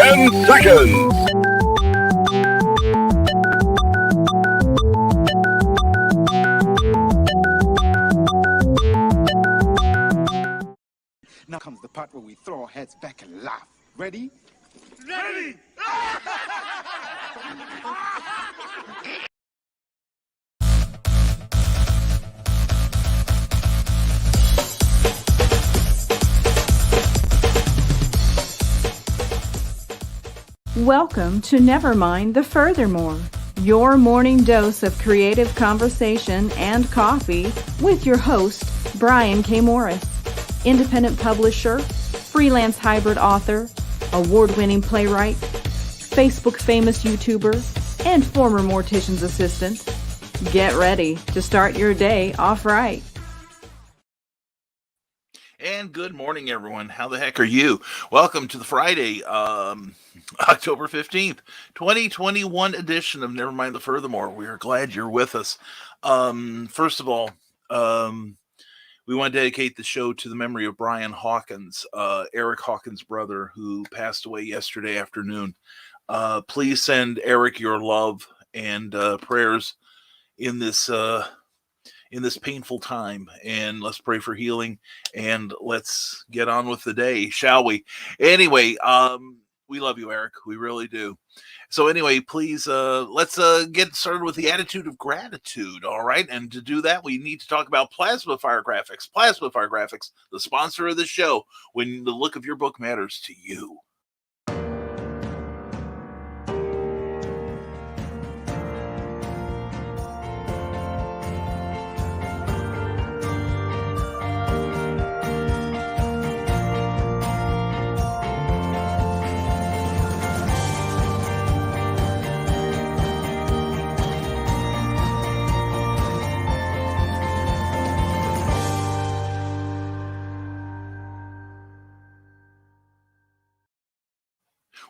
10 seconds. Now comes the part where we throw our heads back and laugh. Ready? Ready! Welcome to Never Mind the Furthermore, your morning dose of creative conversation and coffee with your host, Brian K. Morris, independent publisher, freelance hybrid author, award-winning playwright, Facebook famous YouTuber, and former mortician's assistant. Get ready to start your day off right. And good morning, everyone. How the heck are you? Welcome to the Friday, October 15th, 2021 edition of Never Mind the Furthermore. We are glad you're with us. First of all, we want to dedicate the show to the memory of Brian Hawkins, Eric Hawkins' brother, who passed away yesterday afternoon. Please send Eric your love and prayers in this painful time, and let's pray for healing, and let's get on with the day, shall we? Anyway, we love you, Eric. We really do. So anyway, please, let's get started with the attitude of gratitude, all right? And to do that, we need to talk about Plasma Fire Graphics. Plasma Fire Graphics, the sponsor of the show, when the look of your book matters to you.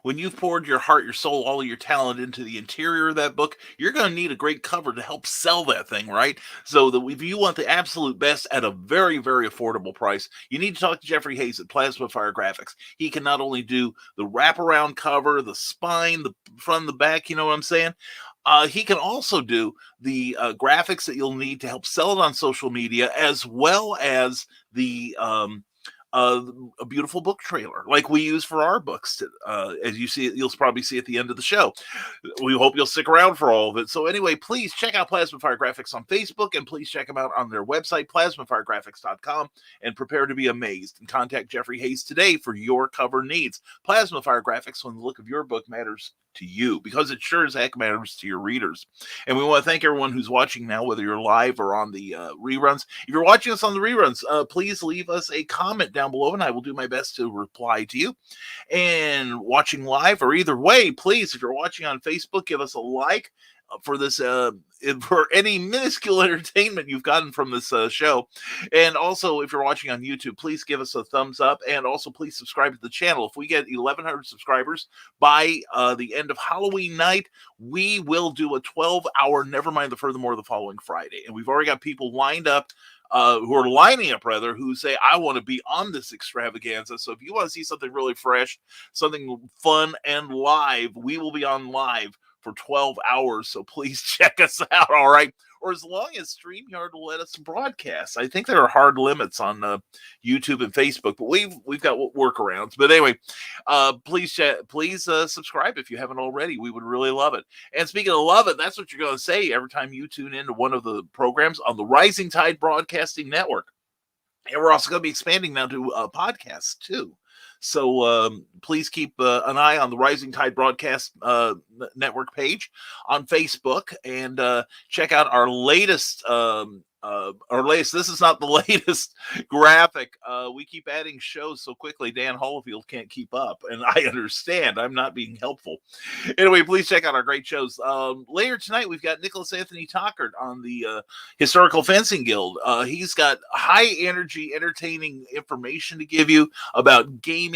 When you've poured your heart, your soul, all of your talent into the interior of that book, you're going to need a great cover to help sell that thing, right? So that if you want the absolute best at a very, very affordable price, you need to talk to Jeffrey Hayes at Plasma Fire Graphics. He can not only do the wraparound cover, the spine, the front and the back, you know what I'm saying? He can also do the graphics that you'll need to help sell it on social media, as well as the a beautiful book trailer like we use for our books. As you see, you'll probably see at the end of the show. We hope you'll stick around for all of it. So anyway, please check out Plasma Fire Graphics on Facebook, and please check them out on their website, plasmafiregraphics.com, and prepare to be amazed. And contact Jeffrey Hayes today for your cover needs. Plasma Fire Graphics, when the look of your book matters to you, because it sure as heck matters to your readers. And we want to thank everyone who's watching now, whether you're live or on the reruns. If you're watching us on the reruns, please leave us a comment down below, and I will do my best to reply to you. And watching live, or either way, please, if you're watching on Facebook, give us a like for this, for any minuscule entertainment you've gotten from this show. And also, if you're watching on YouTube, please give us a thumbs up, and also please subscribe to the channel. If we get 1,100 subscribers by the end of Halloween night, we will do a 12-hour Never Mind the Furthermore the following Friday. And we've already got people lined up, who are lining up, rather, who say, I want to be on this extravaganza. So if you want to see something really fresh, something fun and live, we will be on live for 12 hours. So please check us out, all right? Or as long as StreamYard will let us broadcast. I think there are hard limits on YouTube and Facebook, but we've got workarounds. But anyway, please subscribe if you haven't already. We would really love it. And speaking of love it, that's what you're going to say every time you tune into one of the programs on the Rising Tide Broadcasting Network. And we're also going to be expanding now to podcasts too. So please keep an eye on the Rising Tide Broadcast Network page on Facebook, and check out our latest. This is not the latest graphic. We keep adding shows so quickly, Dan Holofield can't keep up, and I understand. I'm not being helpful. Anyway, please check out our great shows. Later tonight, we've got Nicholas Anthony Tockert on the Historical Fencing Guild. He's got high energy, entertaining information to give you about gaming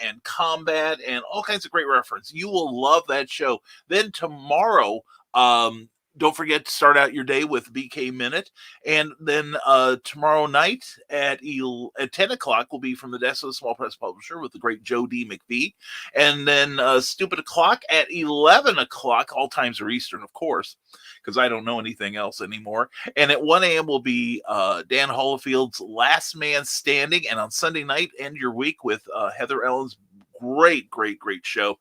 and combat and all kinds of great reference. You will love that show. Then tomorrow, Don't forget to start out your day with BK Minute. And then tomorrow night at 10 o'clock will be From the Desk of the Small Press Publisher with the great Joe D. McPhee. And then Stupid O'Clock at 11 o'clock. All times are Eastern, of course, because I don't know anything else anymore. And at 1 a.m. will be Dan Holofield's Last Man Standing. And on Sunday night, end your week with Heather Ellen's great show,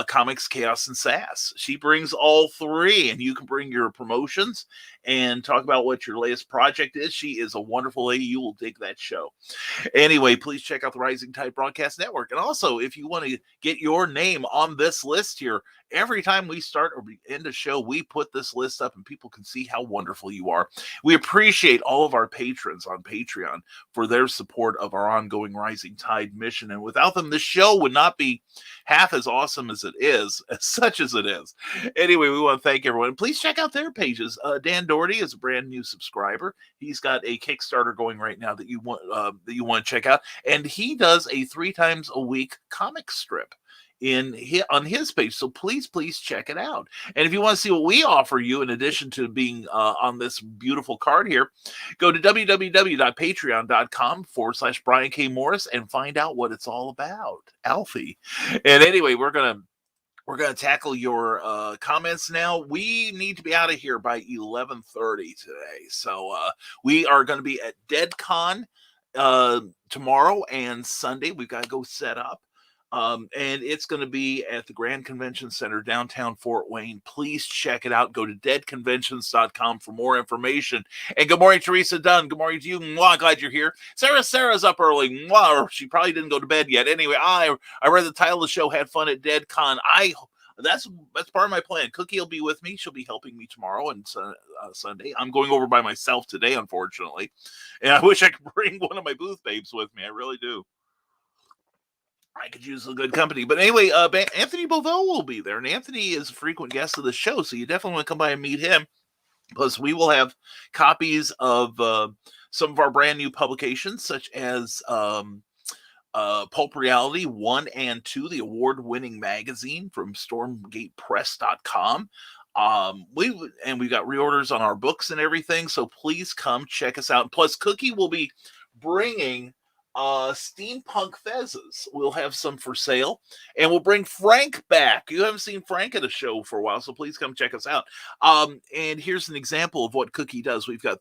Comics, Chaos, and Sass. She brings all three, and you can bring your promotions and talk about what your latest project is. She is a wonderful lady. You will dig that show. Anyway, please check out the Rising Tide Broadcast Network. And also, if you want to get your name on this list here, every time we start or end a show, we put this list up and people can see how wonderful you are. We appreciate all of our patrons on Patreon for their support of our ongoing Rising Tide mission. And without them, this show would not be half as awesome as it is, as such as it is. Anyway, we want to thank everyone. Please check out their pages. Dan Doherty is a brand new subscriber. He's got a Kickstarter going right now that you want to check out. And he does a 3 times a week comic strip on his page, so please check it out. And if you want to see what we offer you in addition to being on this beautiful card here, go to www.patreon.com/Brian K. Morris and find out what it's all about. Alfie. And anyway, we're gonna tackle your comments now. We need to be out of here by 11:30 today, so we are going to be at DeadCon tomorrow and Sunday. We've got to go set up. And it's going to be at the Grand Convention Center, downtown Fort Wayne. Please check it out. Go to deadconventions.com for more information. And good morning, Teresa Dunn. Good morning to you. Mwah, glad you're here. Sarah's up early. Mwah, or she probably didn't go to bed yet. Anyway, I read the title of the show, Had Fun at DeadCon. That's part of my plan. Cookie will be with me. She'll be helping me tomorrow and Sunday. I'm going over by myself today, unfortunately. And I wish I could bring one of my booth babes with me. I really do. I could use a good company. But anyway, Anthony Bovell will be there. And Anthony is a frequent guest of the show, so you definitely want to come by and meet him. Plus, we will have copies of some of our brand new publications, such as Pulp Reality 1 and 2, the award-winning magazine from stormgatepress.com. We've got reorders on our books and everything, so please come check us out. Plus, Cookie will be bringing steampunk fezzes. We'll have some for sale, and we'll bring Frank back. You haven't seen Frank at a show for a while, so please come check us out. And here's an example of what Cookie does. We've got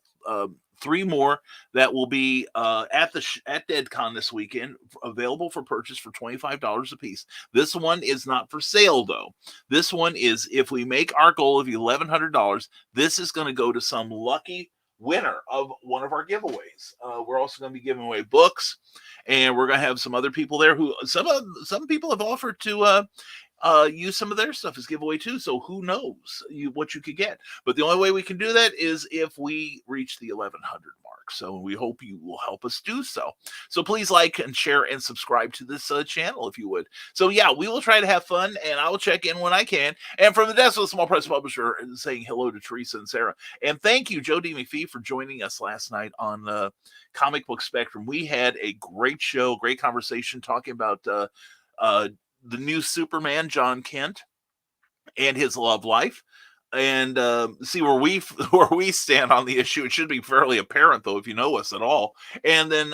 3 more that will be at DeadCon this weekend, available for purchase for $25 a piece. This one is not for sale, though. This one is, if we make our goal of $1,100, this is going to go to some lucky winner of one of our giveaways. We're also going to be giving away books, and we're going to have some other people there who some people have offered to use some of their stuff as giveaway too. So who knows what you could get? But the only way we can do that is if we reach the 1,100 mark. So we hope you will help us do so. So please like and share and subscribe to this channel if you would. So yeah, we will try to have fun, and I will check in when I can. And from the Desk of the Small Press Publisher, saying hello to Teresa and Sarah. And thank you, Joe D. McPhee, for joining us last night on the Comic Book Spectrum. We had a great show, great conversation talking about the new Superman, John Kent, and his love life, and see where we stand on the issue. It should be fairly apparent, though, if you know us at all. And then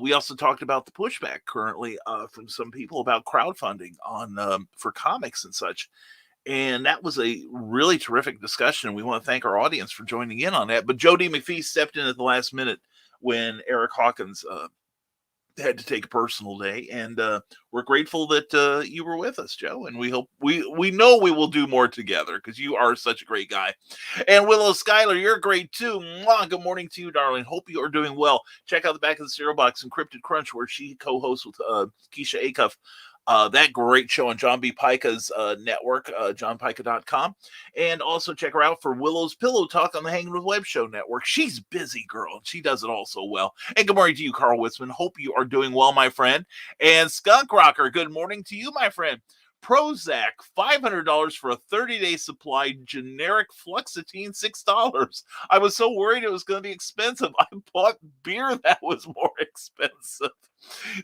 we also talked about the pushback currently from some people about crowdfunding on for comics and such. And that was a really terrific discussion. We want to thank our audience for joining in on that. But Joe D. McPhee stepped in at the last minute when Eric Hawkins had to take a personal day, and we're grateful that you were with us, Joe, and we hope we know we will do more together because you are such a great guy. And Willow Schuyler, you're great too. Mwah, good morning to you, darling. Hope you are doing well. Check out the back of the cereal box, Encrypted Crunch, where she co-hosts with Keisha Acuff. That great show on John B. Pica's network, johnpica.com. And also check her out for Willow's Pillow Talk on the Hanging with Web Show network. She's busy, girl. She does it all so well. And good morning to you, Carl Witzman. Hope you are doing well, my friend. And Skunk Rocker, good morning to you, my friend. Prozac, $500 for a 30-day supply. Generic Fluoxetine, $6. I was so worried it was going to be expensive. I bought beer that was more expensive.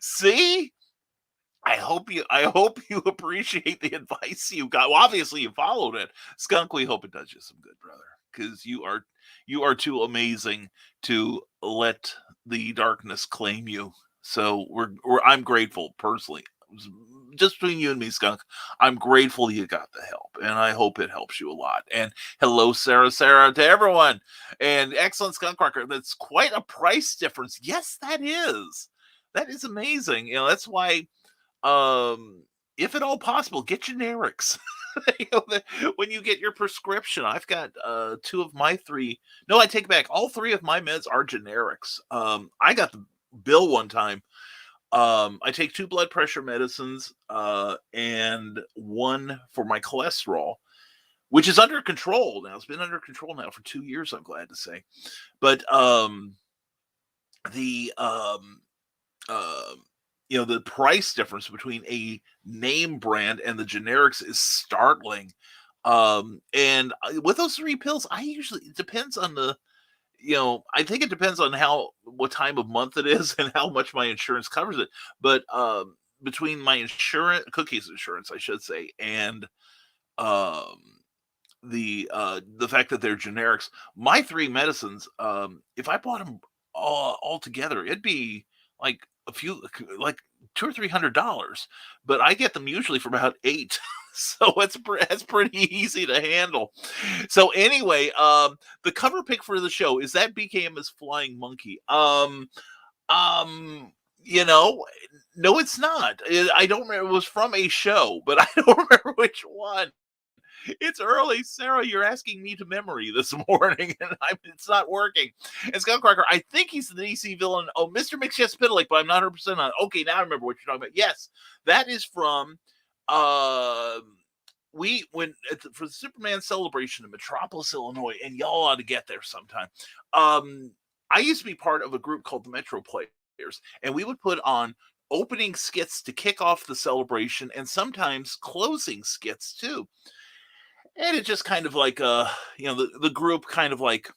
See? I hope you appreciate the advice you got. Well, obviously you followed it. Skunk, we hope it does you some good, brother. Because you are too amazing to let the darkness claim you. So I'm grateful personally. Just between you and me, Skunk, I'm grateful you got the help, and I hope it helps you a lot. And hello, Sarah, to everyone. And excellent, Skunk Cracker. That's quite a price difference. Yes, that is. That is amazing. That's why if at all possible, get generics. When you get your prescription, I've got two of my three. No, I take back. All three of my meds are generics. I got the bill one time. I take two blood pressure medicines and one for my cholesterol, which is under control now. It's been under control now for 2 years, I'm glad to say. But the the price difference between a name brand and the generics is startling. And with those three pills, I usually it depends on I think it depends on what time of month it is and how much my insurance covers it. But between my Cookie's insurance, I should say, and um, the fact that they're generics, my three medicines, if I bought them all together, it'd be like like $200 or $300, but I get them usually for about eight. So it's pretty easy to handle. So anyway, the cover pick for the show is that BKM is Flying Monkey. Um, you know, no, it's not. I don't remember. It was from a show, but I don't remember which one. It's early, Sarah. You're asking me to memory this morning, and it's not working. And Skullcracker, I think he's the DC villain. Oh, Mr. McShespitalik, but I'm not 100% on. Okay, now I remember what you're talking about. Yes, that is from. Uh, for the Superman celebration in Metropolis, Illinois, and y'all ought to get there sometime. I used to be part of a group called the Metro Players, and we would put on opening skits to kick off the celebration, and sometimes closing skits too. And it just kind of like the group kind of like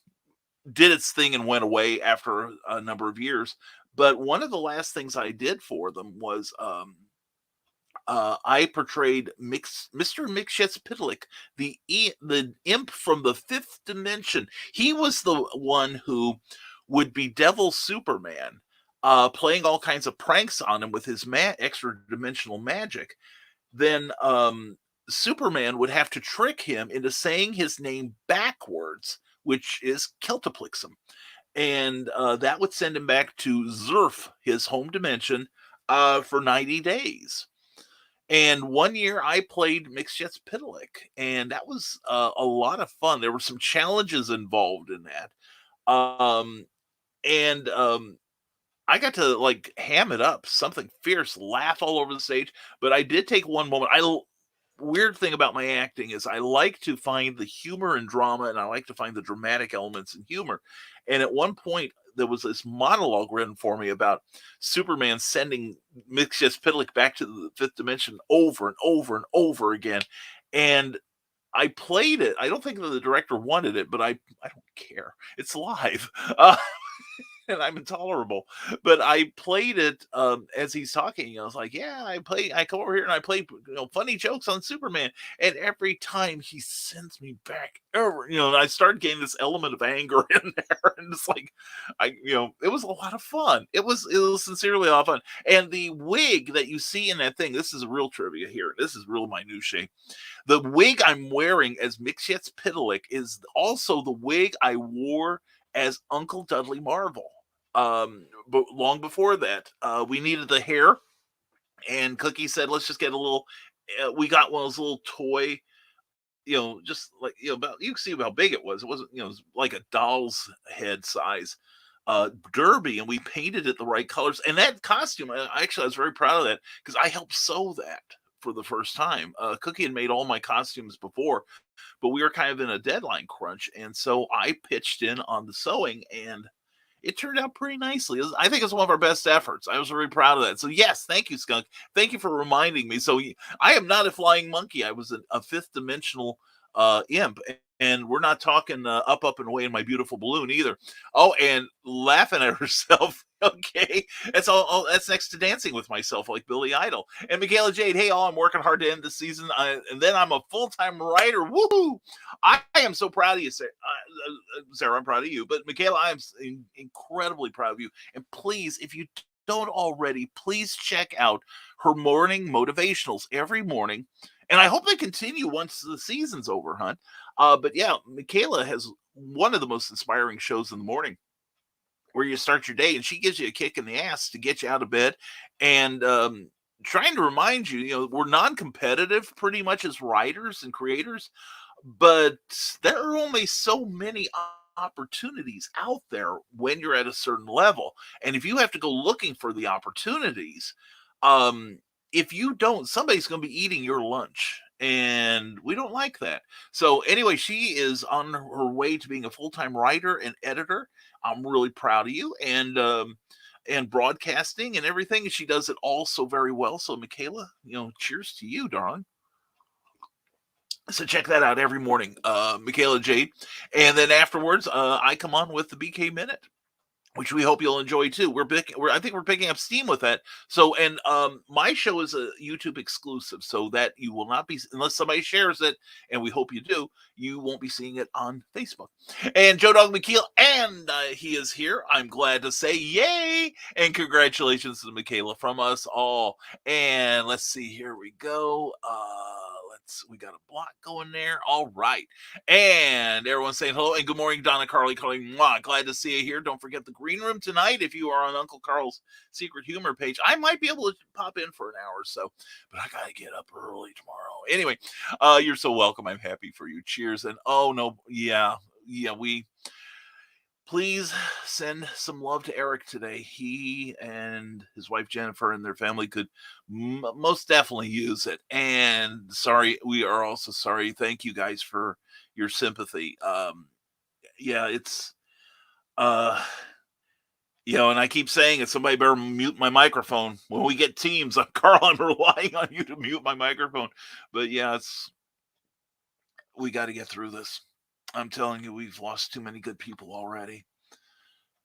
did its thing and went away after a number of years. But one of the last things I did for them was I portrayed Mr. Mixshitspitalik, the imp from the fifth dimension. He was the one who would be Devil Superman, playing all kinds of pranks on him with his extra dimensional magic. Then Superman would have to trick him into saying his name backwards, which is Celtoplixum. And that would send him back to Zerf, his home dimension, for 90 days. And one year I played Mixshitspitalik, and that was a lot of fun. There were some challenges involved in that. And I got to like ham it up, something fierce, laugh all over the stage. But I did take one moment. Weird thing about my acting is I like to find the humor and drama, and I like to find the dramatic elements and humor. And at one point, there was this monologue written for me about Superman sending Mixshitspitalik back to the fifth dimension over and over and over again. And I played it. I don't think the director wanted it, but I don't care. It's live. And I'm intolerable. But I played it as he's talking. I was like, yeah, I come over here and I play funny jokes on Superman. And every time he sends me back over, and I started getting this element of anger in there. And it's like it was a lot of fun. It was sincerely a lot of fun. And the wig that you see in that thing, this is a real trivia here. This is real minutiae. The wig I'm wearing as Mixshitspitalik is also the wig I wore as Uncle Dudley Marvel. But long before that, we needed the hair, and Cookie said, "Let's just get a little." We got one of those little toy, just like about you can see how big it was. It wasn't, it was like a doll's head size derby, and we painted it the right colors. And that costume, I was very proud of that because I helped sew that for the first time. Cookie had made all my costumes before, but we were kind of in a deadline crunch, and so I pitched in on the sewing, and it turned out pretty nicely. I think it's one of our best efforts. I was very proud of that. So yes, thank you, Skunk. Thank you for reminding me. So I am not a flying monkey. I was a fifth dimensional imp, And we're not talking up, up, and away in my beautiful balloon either. Oh, and laughing at herself. Okay, that's all. That's next to dancing with myself, like Billy Idol. And Michaela Jade, hey, all, I'm working hard to end the season, and then I'm a full-time writer. Woohoo! I am so proud of you, Sarah. Sarah, I'm proud of you. But Michaela, I am incredibly proud of you. And please, if you don't already, please check out her morning motivationals every morning. And I hope they continue once the season's over, hon. But yeah, Michaela has one of the most inspiring shows in the morning where you start your day, and she gives you a kick in the ass to get you out of bed and trying to remind you, we're non-competitive pretty much as writers and creators, but there are only so many opportunities out there when you're at a certain level. And if you have to go looking for the opportunities, um, if you don't, somebody's going to be eating your lunch. And we don't like that. So, anyway, she is on her way to being a full time writer and editor. I'm really proud of you. And broadcasting and everything. She does it all so very well. So, Michaela, cheers to you, darling. So check that out every morning, Michaela Jade. And then afterwards, I come on with the BK Minute, which we hope you'll enjoy too. I think we're picking up steam with that. So, and my show is a YouTube exclusive, so that you will not be, unless somebody shares it, and we hope you do, you won't be seeing it on Facebook. And Joe Dog McKeel, and he is here. I'm glad to say, yay, and congratulations to Michaela from us all. And let's see, here we go. We got a block going there. All right. And everyone's saying hello and good morning, Donna Carly calling. Mwah, glad to see you here. Don't forget the green room tonight. If you are on Uncle Carl's Secret Humor page, I might be able to pop in for an hour or so, but I got to get up early tomorrow. Anyway, you're so welcome. I'm happy for you. Cheers. And oh, no. Yeah. Please send some love to Eric today. He and his wife Jennifer and their family could most definitely use it. And sorry, we are also sorry. Thank you guys for your sympathy. Yeah, it's and I keep saying it. Somebody better mute my microphone when we get Teams. Carl, I'm relying on you to mute my microphone. But yeah, we got to get through this. I'm telling you, we've lost too many good people already.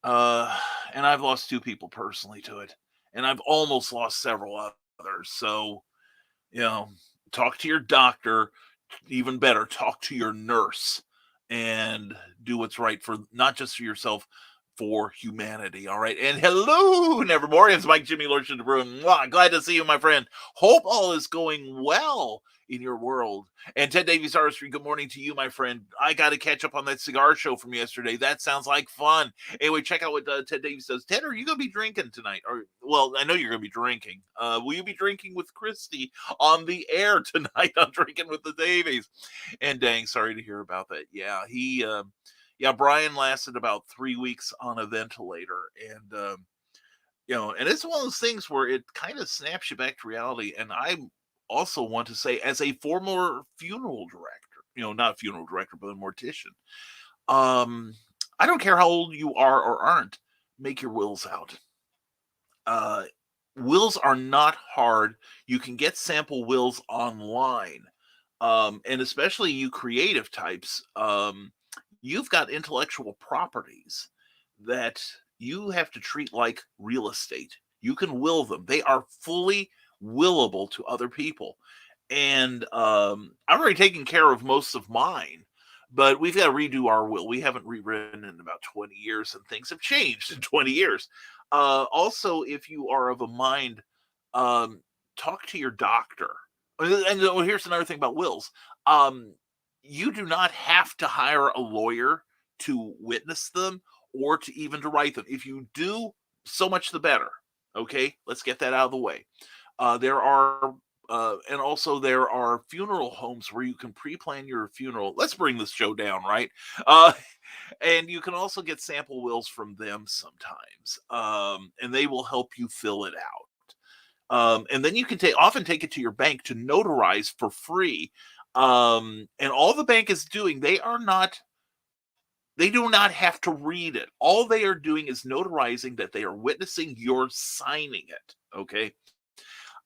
And I've lost 2 people personally to it. And I've almost lost several others. So, talk to your doctor. Even better, talk to your nurse and do what's right for not just for yourself, for humanity. All right. And hello, Nevermore. It's Mike Jimmy Lurch in the room. Glad to see you, my friend. Hope all is going well in your world. And Ted Davies Artistry, good morning to you, my friend. I got to catch up on that cigar show from yesterday. That sounds like fun. Anyway, check out what Ted Davies does. Ted, are you going to be drinking tonight? Well, I know you're going to be drinking. Will you be drinking with Christy on the air tonight on Drinking with the Davies? And dang, sorry to hear about that. Yeah, Brian lasted about 3 weeks on a ventilator. And, and it's one of those things where it kind of snaps you back to reality. And I also want to say, as a former funeral director, not funeral director, but a mortician, I don't care how old you are or aren't, make your wills out. Wills are not hard. You can get sample wills online. And especially you creative types, you've got intellectual properties that you have to treat like real estate. You can will them. They are fully willable to other people. And I've already taken care of most of mine, but we've got to redo our will. We haven't rewritten in about 20 years, and things have changed in 20 years. Also, if you are of a mind, talk to your doctor. And here's another thing about wills. You do not have to hire a lawyer to witness them or to even to write them. If you do, so much the better. Okay, let's get that out of the way. There are funeral homes where you can pre-plan your funeral. Let's bring this show down, right? And you can also get sample wills from them sometimes, and they will help you fill it out. And then you can often take it to your bank to notarize for free. And all the bank is doing, they do not have to read it. All they are doing is notarizing that they are witnessing your signing it. Okay.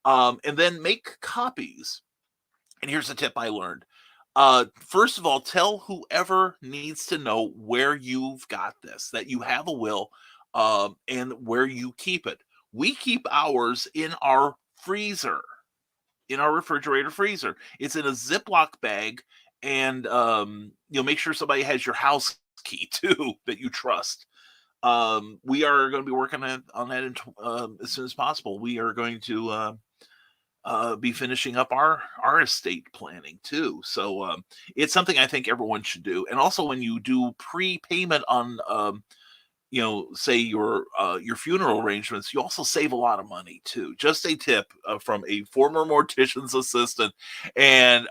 And then make copies. And here's a tip I learned. First of all, tell whoever needs to know where you've got this, that you have a will, and where you keep it. We keep ours in our freezer, in our refrigerator freezer. It's in a Ziploc bag, and make sure somebody has your house key too that you trust. We are going to be working on that as soon as possible. We are going to be finishing up our estate planning too. So it's something I think everyone should do. And also, when you do prepayment on say your funeral arrangements, you also save a lot of money too. Just a tip from a former mortician's assistant. And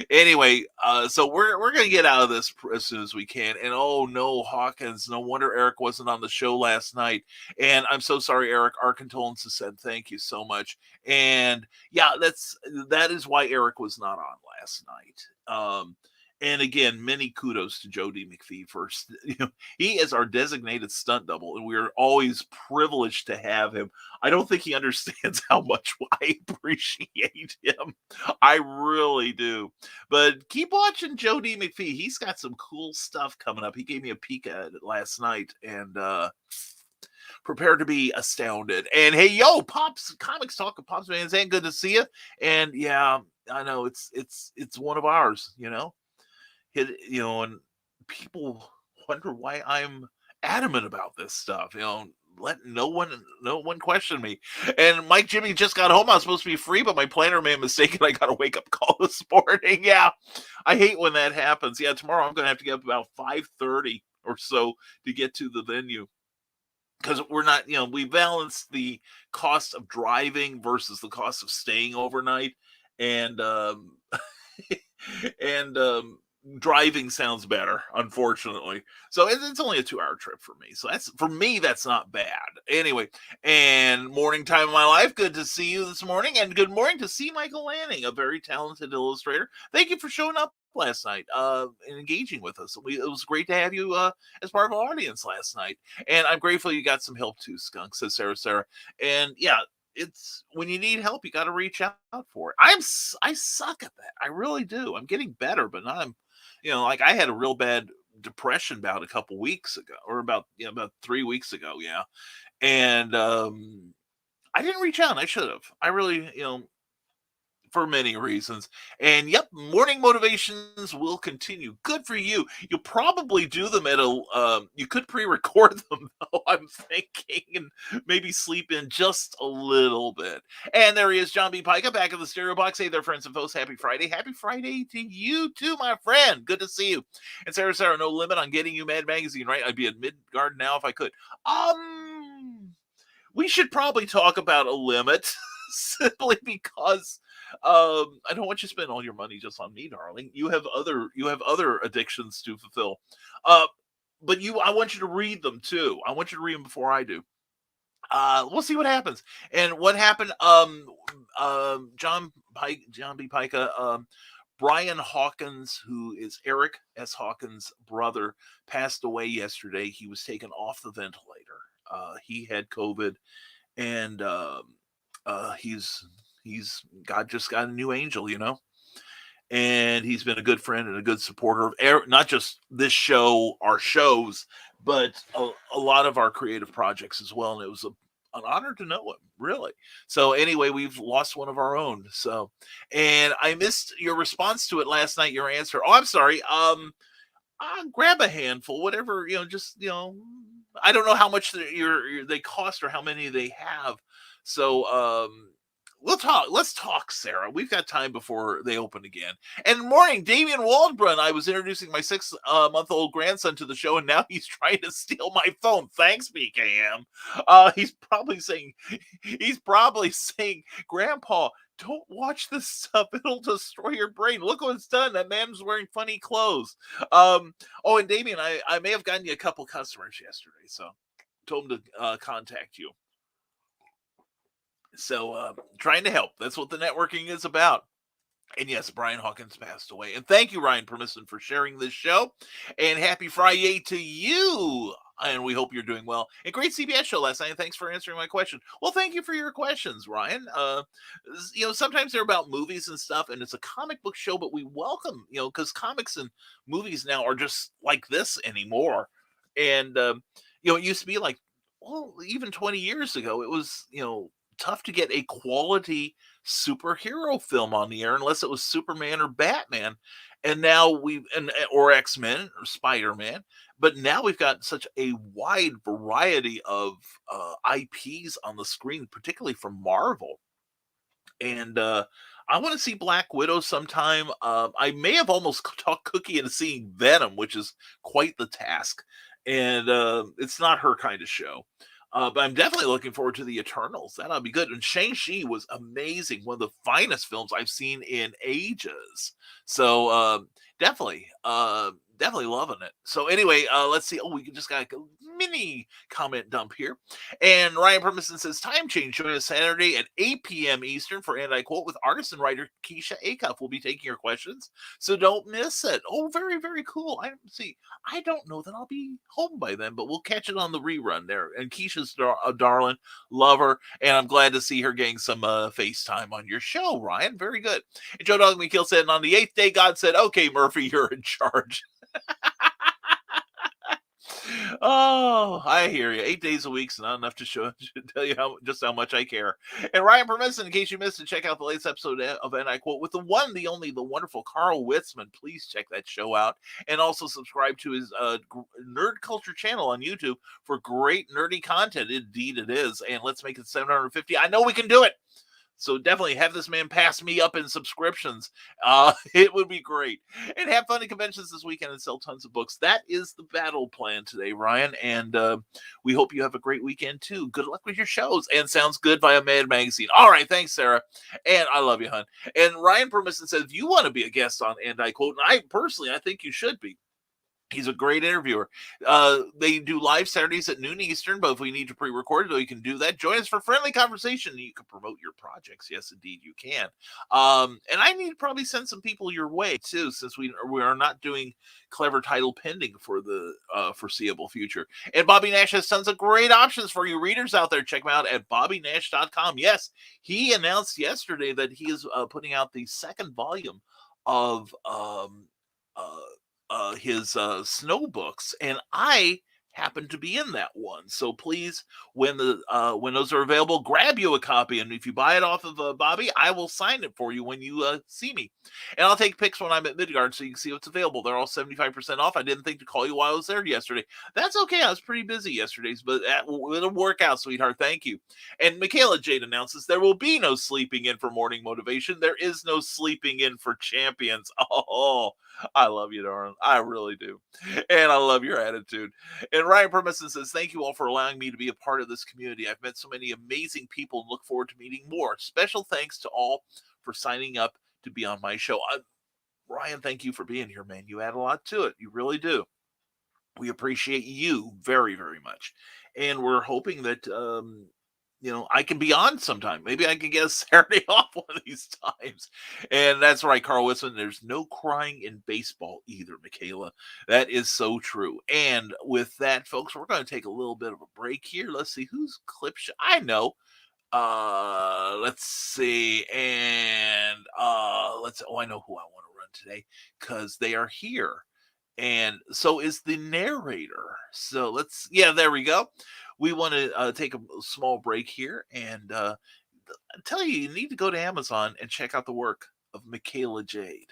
anyway, so we're gonna get out of this as soon as we can. And oh no, Hawkins, no wonder Eric wasn't on the show last night. And I'm so sorry, Eric. Our condolences said thank you so much. And yeah, that is why Eric was not on last night. And again, many kudos to Jody McPhee for he is our designated stunt double, and we are always privileged to have him. I don't think he understands how much I appreciate him. I really do. But keep watching Jody McPhee. He's got some cool stuff coming up. He gave me a peek at it last night, and prepare to be astounded. And hey, yo, Pops Comics Talk of Pops Fans, ain't good to see you. And yeah, I know it's one of ours, and people wonder why I'm adamant about this stuff. Let no one question me. And Mike Jimmy just got home. I was supposed to be free, but my planner made a mistake, and I got a wake up call this morning. Yeah, I hate when that happens. Yeah, tomorrow I'm going to have to get up about 5:30 or so to get to the venue. Because we're not, we balance the cost of driving versus the cost of staying overnight, and and driving sounds better, unfortunately. So it's only a 2-hour trip for me. So that's not bad. Anyway, and morning time of my life. Good to see you this morning, and good morning to C. Michael Lanning, a very talented illustrator. Thank you for showing up last night and engaging with us. It was great to have you as part of our audience last night, and I'm grateful you got some help too, Skunk, says Sarah. And yeah, it's when you need help, you got to reach out for it. I suck at that. I really do. I'm getting better, but I'm, like I had a real bad depression bout a couple weeks ago, or about 3 weeks ago. Yeah. And I didn't reach out. I should have. I really, for many reasons. And yep, morning motivations will continue. Good for you. You'll probably do them at you could pre-record them though, I'm thinking, and maybe sleep in just a little bit. And there he is, John B. Pica, back in the stereo box. Hey there, friends and foes. Happy Friday. Happy Friday to you too, my friend. Good to see you. And Sarah, no limit on getting you Mad Magazine, right? I'd be at Midgard now if I could. We should probably talk about a limit simply because I don't want you to spend all your money just on me, darling. You have other addictions to fulfill. But I want you to read them too. I want you to read them before I do. We'll see what happens. And what happened? John B. Pica, Brian Hawkins, who is Eric S. Hawkins' brother, passed away yesterday. He was taken off the ventilator. He had COVID, and he's God just got a new angel, and he's been a good friend and a good supporter of not just this show, our shows, but a lot of our creative projects as well. And it was an honor to know him, really. So anyway, we've lost one of our own. So, and I missed your response to it last night. Your answer. Oh, I'm sorry. Grab a handful, whatever, I don't know how much they cost or how many they have. So, let's talk, Sarah. We've got time before they open again. And morning, Damian Waldbrun. I was introducing my 6-month-old grandson to the show, and now he's trying to steal my phone. Thanks, BKM. He's probably saying, Grandpa, don't watch this stuff. It'll destroy your brain. Look what it's done. That man's wearing funny clothes. And Damien, I may have gotten you a couple customers yesterday, so told him to contact you. So trying to help. That's what the networking is about. And yes, Brian Hawkins passed away. And thank you, Ryan Permisson, for sharing this show. And happy Friday to you. And we hope you're doing well. And great CBS show last night. Thanks for answering my question. Well, thank you for your questions, Ryan. Sometimes they're about movies and stuff, and it's a comic book show, but we welcome, because comics and movies now are just like this anymore. And, it used to be like, well, even 20 years ago, it was, tough to get a quality superhero film on the air unless it was Superman or Batman. And now or X-Men or Spider-Man. But now we've got such a wide variety of IPs on the screen, particularly from Marvel. And I want to see Black Widow sometime. I may have almost talked Cookie into seeing Venom, which is quite the task. And it's not her kind of show. But I'm definitely looking forward to the Eternals. That'll be good. And Shang-Chi was amazing. One of the finest films I've seen in ages. So definitely loving it. So anyway, let's see. Oh, we just got a mini comment dump here. And Ryan Permisson says, time change. Join us Saturday at 8 p.m. Eastern for And I Quote with artist and writer Keisha Acuff. We'll be taking your questions, so don't miss it. Oh, very, very cool. I don't know that I'll be home by then, but we'll catch it on the rerun there. And Keisha's a darling, love her, and I'm glad to see her getting some FaceTime on your show, Ryan. Very good. And Joe Dog McKeel said, and on the 8th day, God said, okay, Murphy, you're in charge. Oh, I hear you. 8 days a week's not enough to tell you how much I care. And Ryan Permisson, in case you missed it, check out the latest episode of And I Quote with the one, the only, the wonderful Carl Witzman. Please check that show out, and also subscribe to his Nerd Culture channel on YouTube for great nerdy content. Indeed, it is. And let's make it 750. I know we can do it. So definitely have this man pass me up in subscriptions. It would be great. And have fun at conventions this weekend and sell tons of books. That is the battle plan today, Ryan. And we hope you have a great weekend, too. Good luck with your shows. And Sounds Good via Mad Magazine. All right. Thanks, Sarah. And I love you, hon. And Ryan Permisson says, if you want to be a guest on And I Quote, and I think you should be. He's a great interviewer. They do live Saturdays at noon Eastern, but if we need to pre-record it, you can do that. Join us for friendly conversation. You can promote your projects. Yes, indeed, you can. And I need to probably send some people your way, too, since we are not doing clever title pending for the foreseeable future. And Bobby Nash has tons of great options for you readers out there. Check him out at BobbyNash.com. Yes, he announced yesterday that he is putting out the second volume of his snow books, and I happen to be in that one. So please, when those are available, grab you a copy, and if you buy it off of Bobby, I will sign it for you when you see me. And I'll take pics when I'm at Midgard so you can see what's available. They're all 75% off. I didn't think to call you while I was there yesterday. That's okay. I was pretty busy yesterday, but it'll work out, sweetheart. Thank you. And Michaela Jade announces there will be no sleeping in for morning motivation. There is no sleeping in for champions. Oh, I love you, darling. I really do. And I love your attitude. And Ryan Permisson says, thank you all for allowing me to be a part of this community. I've met so many amazing people and look forward to meeting more. Special thanks to all for signing up to be on my show. Ryan, thank you for being here, man. You add a lot to it. You really do. We appreciate you very, very much. And we're hoping that, I can be on sometime. Maybe I can get a Saturday off one of these times. And that's right, Carl Witzman. There's no crying in baseball either, Michaela. That is so true. And with that, folks, we're going to take a little bit of a break here. Let's see whose clip I know. Let's see. And I know who I want to run today because they are here. And so is the narrator. So there we go. We want to take a small break here and tell you need to go to Amazon and check out the work of Michaela Jade.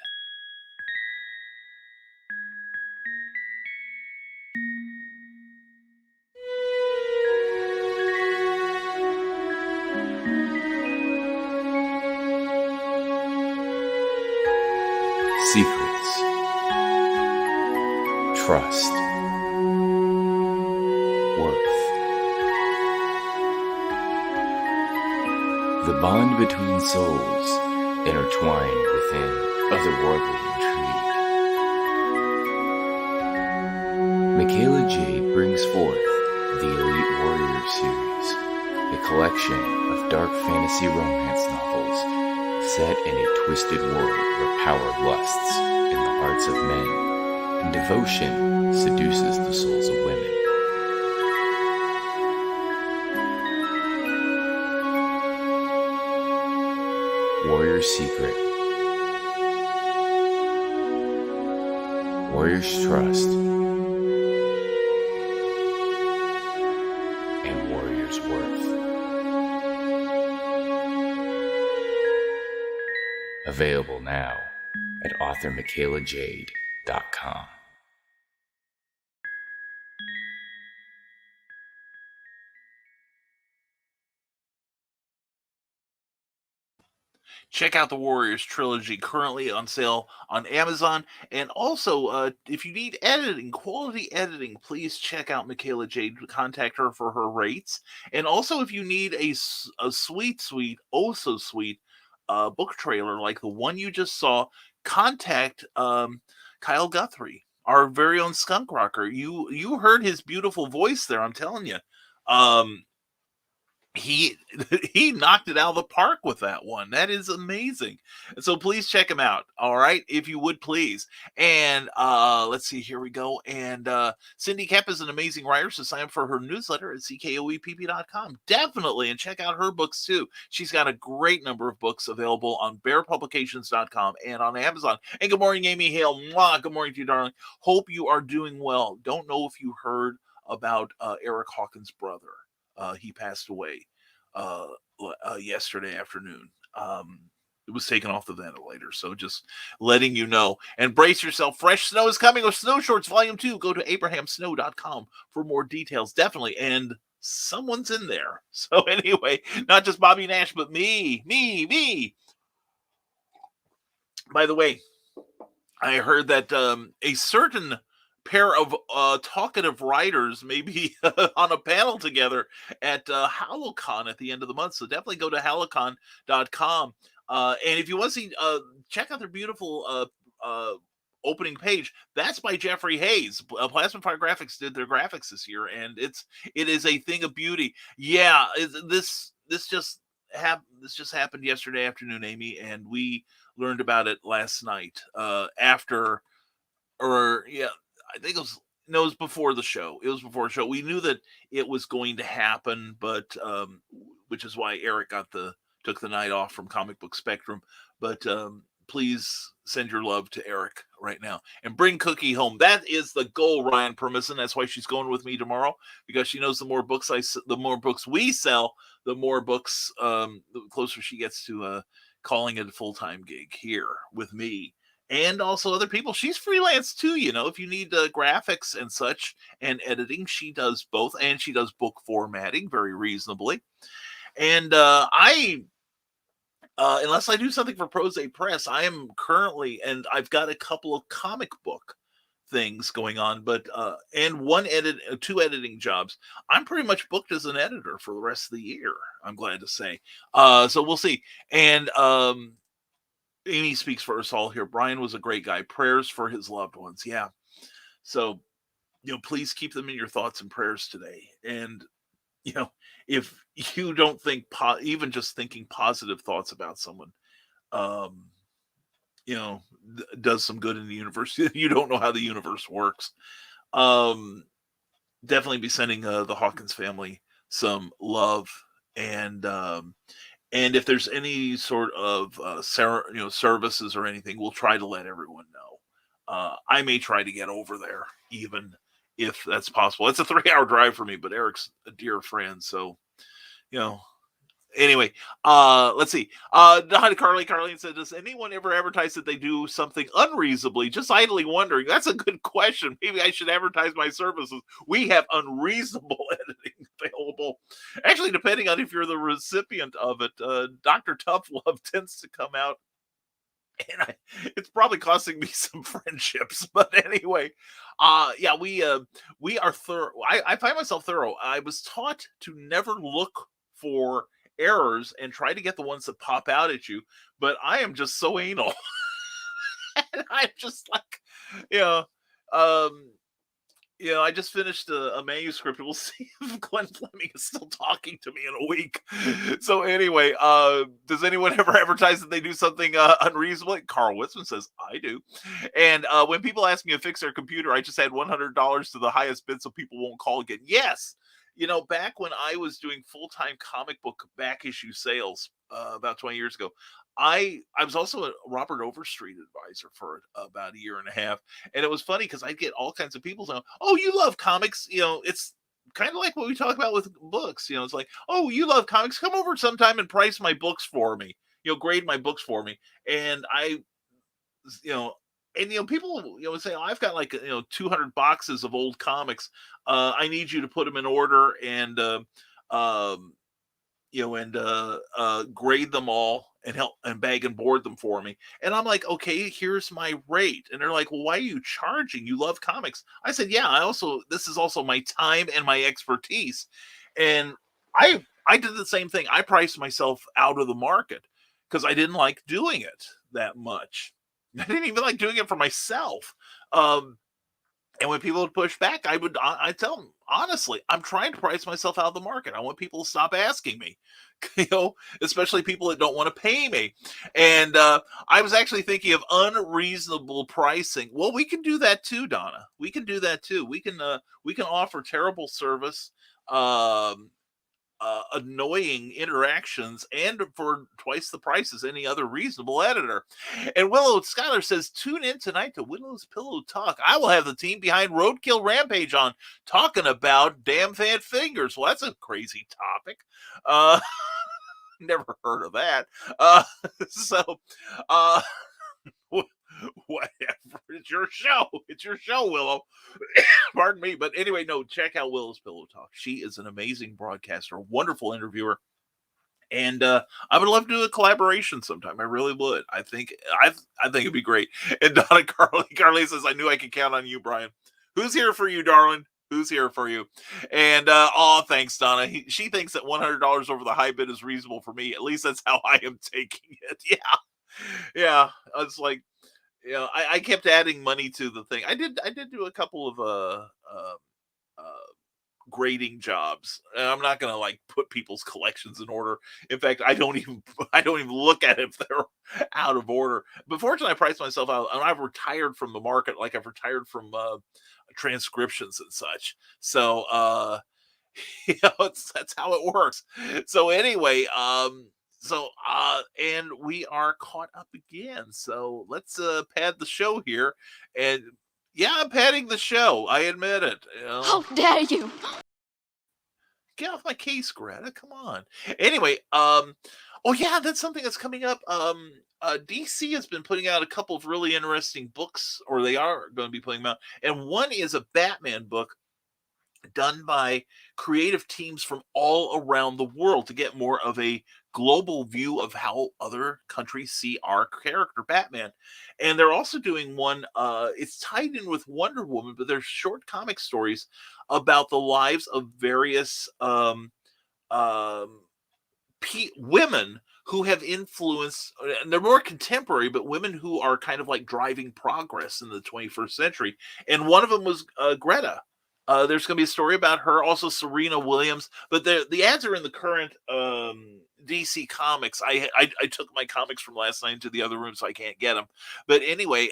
Secrets, trust, worth. The bond between souls intertwined within otherworldly intrigue. Michaela Jade brings forth the Elite Warrior series, a collection of dark fantasy romance novels Set in a twisted world where power lusts in the hearts of men, and devotion seduces the souls of women. Warrior's Secret. Warrior's Trust. And Warrior's Worth. Available now at authormichaelajade.com. Check out the Warriors trilogy, currently on sale on Amazon. And also, if you need editing, quality editing, please check out Michaela Jade. Contact her for her rates. And also, if you need a sweet, oh so sweet book trailer like the one you just saw, contact Kyle Guthrie, our very own skunk rocker. You heard his beautiful voice there, I'm telling you. He knocked it out of the park with that one. That is amazing. So please check him out. All right, if you would please. And let's see, here we go. And Cindy Kemp is an amazing writer, so sign up for her newsletter at ckoepp.com. Definitely, and check out her books too. She's got a great number of books available on bearpublications.com and on Amazon. And good morning, Amy Hale. Mwah, good morning to you, darling. Hope you are doing well. Don't know if you heard about Eric Hawkins' brother. He passed away yesterday afternoon. It was taken off the ventilator, so just letting you know. And brace yourself. Fresh snow is coming with Snow Shorts Volume 2. Go to abrahamsnow.com for more details. Definitely. And someone's in there. So anyway, not just Bobby Nash, but me. By the way, I heard that a certain pair of talkative writers may be on a panel together at HowlCon at the end of the month. So definitely go to howlcon.com. And if you want to see, check out their beautiful opening page. That's by Jeffrey Hayes. Plasma Fire Graphics did their graphics this year, and it is a thing of beauty. Yeah, this just happened yesterday afternoon, Amy, and we learned about it last night after. I think it was before the show. It was before the show. We knew that it was going to happen, but which is why Eric took the night off from Comic Book Spectrum. But please send your love to Eric right now and bring Cookie home. That is the goal, Ryan Permison. That's why she's going with me tomorrow, because she knows the more books we sell, the more books, the closer she gets to calling it a full-time gig here with me. And also other people. She's freelance too, if you need graphics and such and editing, she does both. And she does book formatting very reasonably. And unless I do something for Prose Press, I am currently, and I've got a couple of comic book things going on, but and two editing jobs. I'm pretty much booked as an editor for the rest of the year, I'm glad to say. So we'll see. And Amy speaks for us all here. Brian was a great guy. Prayers for his loved ones. Yeah. So, please keep them in your thoughts and prayers today. And, if you don't think, even just thinking positive thoughts about someone, does some good in the universe. You don't know how the universe works. Definitely be sending the Hawkins family some love. And if there's any sort of services or anything, we'll try to let everyone know. I may try to get over there, even if that's possible. It's a 3-hour drive for me, but Eric's a dear friend, so Anyway, let's see. Hi to Carly. Carly said, does anyone ever advertise that they do something unreasonably? Just idly wondering. That's a good question. Maybe I should advertise my services. We have unreasonable editing available. Actually, depending on if you're the recipient of it, Dr. Tough Love tends to come out. And it's probably costing me some friendships, but anyway, we are thorough. I find myself thorough. I was taught to never look for errors and try to get the ones that pop out at you, but I am just so anal. And I'm just like, I just finished a manuscript. We'll see if Glenn Fleming is still talking to me in a week. So anyway, does anyone ever advertise that they do something unreasonable? Carl Witzman says, I do. And when people ask me to fix their computer, I just add $100 to the highest bid so people won't call again. Yes. Back when I was doing full-time comic book back issue sales about 20 years ago, I was also a Robert Overstreet advisor for about a year and a half. And it was funny because I'd get all kinds of people saying, "Oh, you love comics." It's kind of like what we talk about with books. It's like, "Oh, you love comics. Come over sometime and price my books for me. Grade my books for me." And you know, people, would say, "Oh, I've got like 200 boxes of old comics. I need you to put them in order and um, grade them all and help and bag and board them for me." And I'm like, "Okay, here's my rate." And they're like, "Well, why are you charging? You love comics." I said, "Yeah, this is also my time and my expertise." And I did the same thing. I priced myself out of the market because I didn't like doing it that much. I didn't even like doing it for myself. Um, and when people would push back, I tell them honestly, I'm trying to price myself out of the market. I want people to stop asking me, especially people that don't want to pay me. And I was actually thinking of unreasonable pricing. Well, we can do that too, Donna. We can do that too. We can offer terrible service, um, annoying interactions, and for twice the price as any other reasonable editor. And Willow Schuyler says, tune in tonight to Willow's Pillow Talk. I will have the team behind Roadkill Rampage on talking about damn fat fingers. Well, that's a crazy topic. Uh, never heard of that. So, uh, whatever. It's your show. It's your show, Willow. Pardon me. But anyway, no, check out Willow's Pillow Talk. She is an amazing broadcaster, wonderful interviewer. And I would love to do a collaboration sometime. I really would. I think it'd be great. And Donna Carly says, I knew I could count on you, Brian. Who's here for you, darling? Who's here for you? And thanks, Donna. She thinks that $100 over the high bid is reasonable for me. At least that's how I am taking it. Yeah. It's like, I kept adding money to the thing. I did do a couple of grading jobs. And I'm not gonna like put people's collections in order. In fact, I don't even look at it if they're out of order. But fortunately, I priced myself out, and I've retired from the market, like I've retired from transcriptions and such. So that's how it works. So anyway, and we are caught up again. So let's pad the show here. And yeah, I'm padding the show. I admit it. How dare you! Get off my case, Greta. Come on. Anyway, oh yeah, that's something that's coming up. DC has been putting out a couple of really interesting books, or they are going to be putting them out. And one is a Batman book done by creative teams from all around the world to get more of a global view of how other countries see our character Batman. And they're also doing one, it's tied in with Wonder Woman, but they're short comic stories about the lives of various um, women who have influenced, and they're more contemporary, but women who are kind of like driving progress in the 21st century. And one of them was Greta. There's going to be a story about her, also Serena Williams, but the ads are in the current DC Comics. I took my comics from last night into the other room, so I can't get them. But anyway,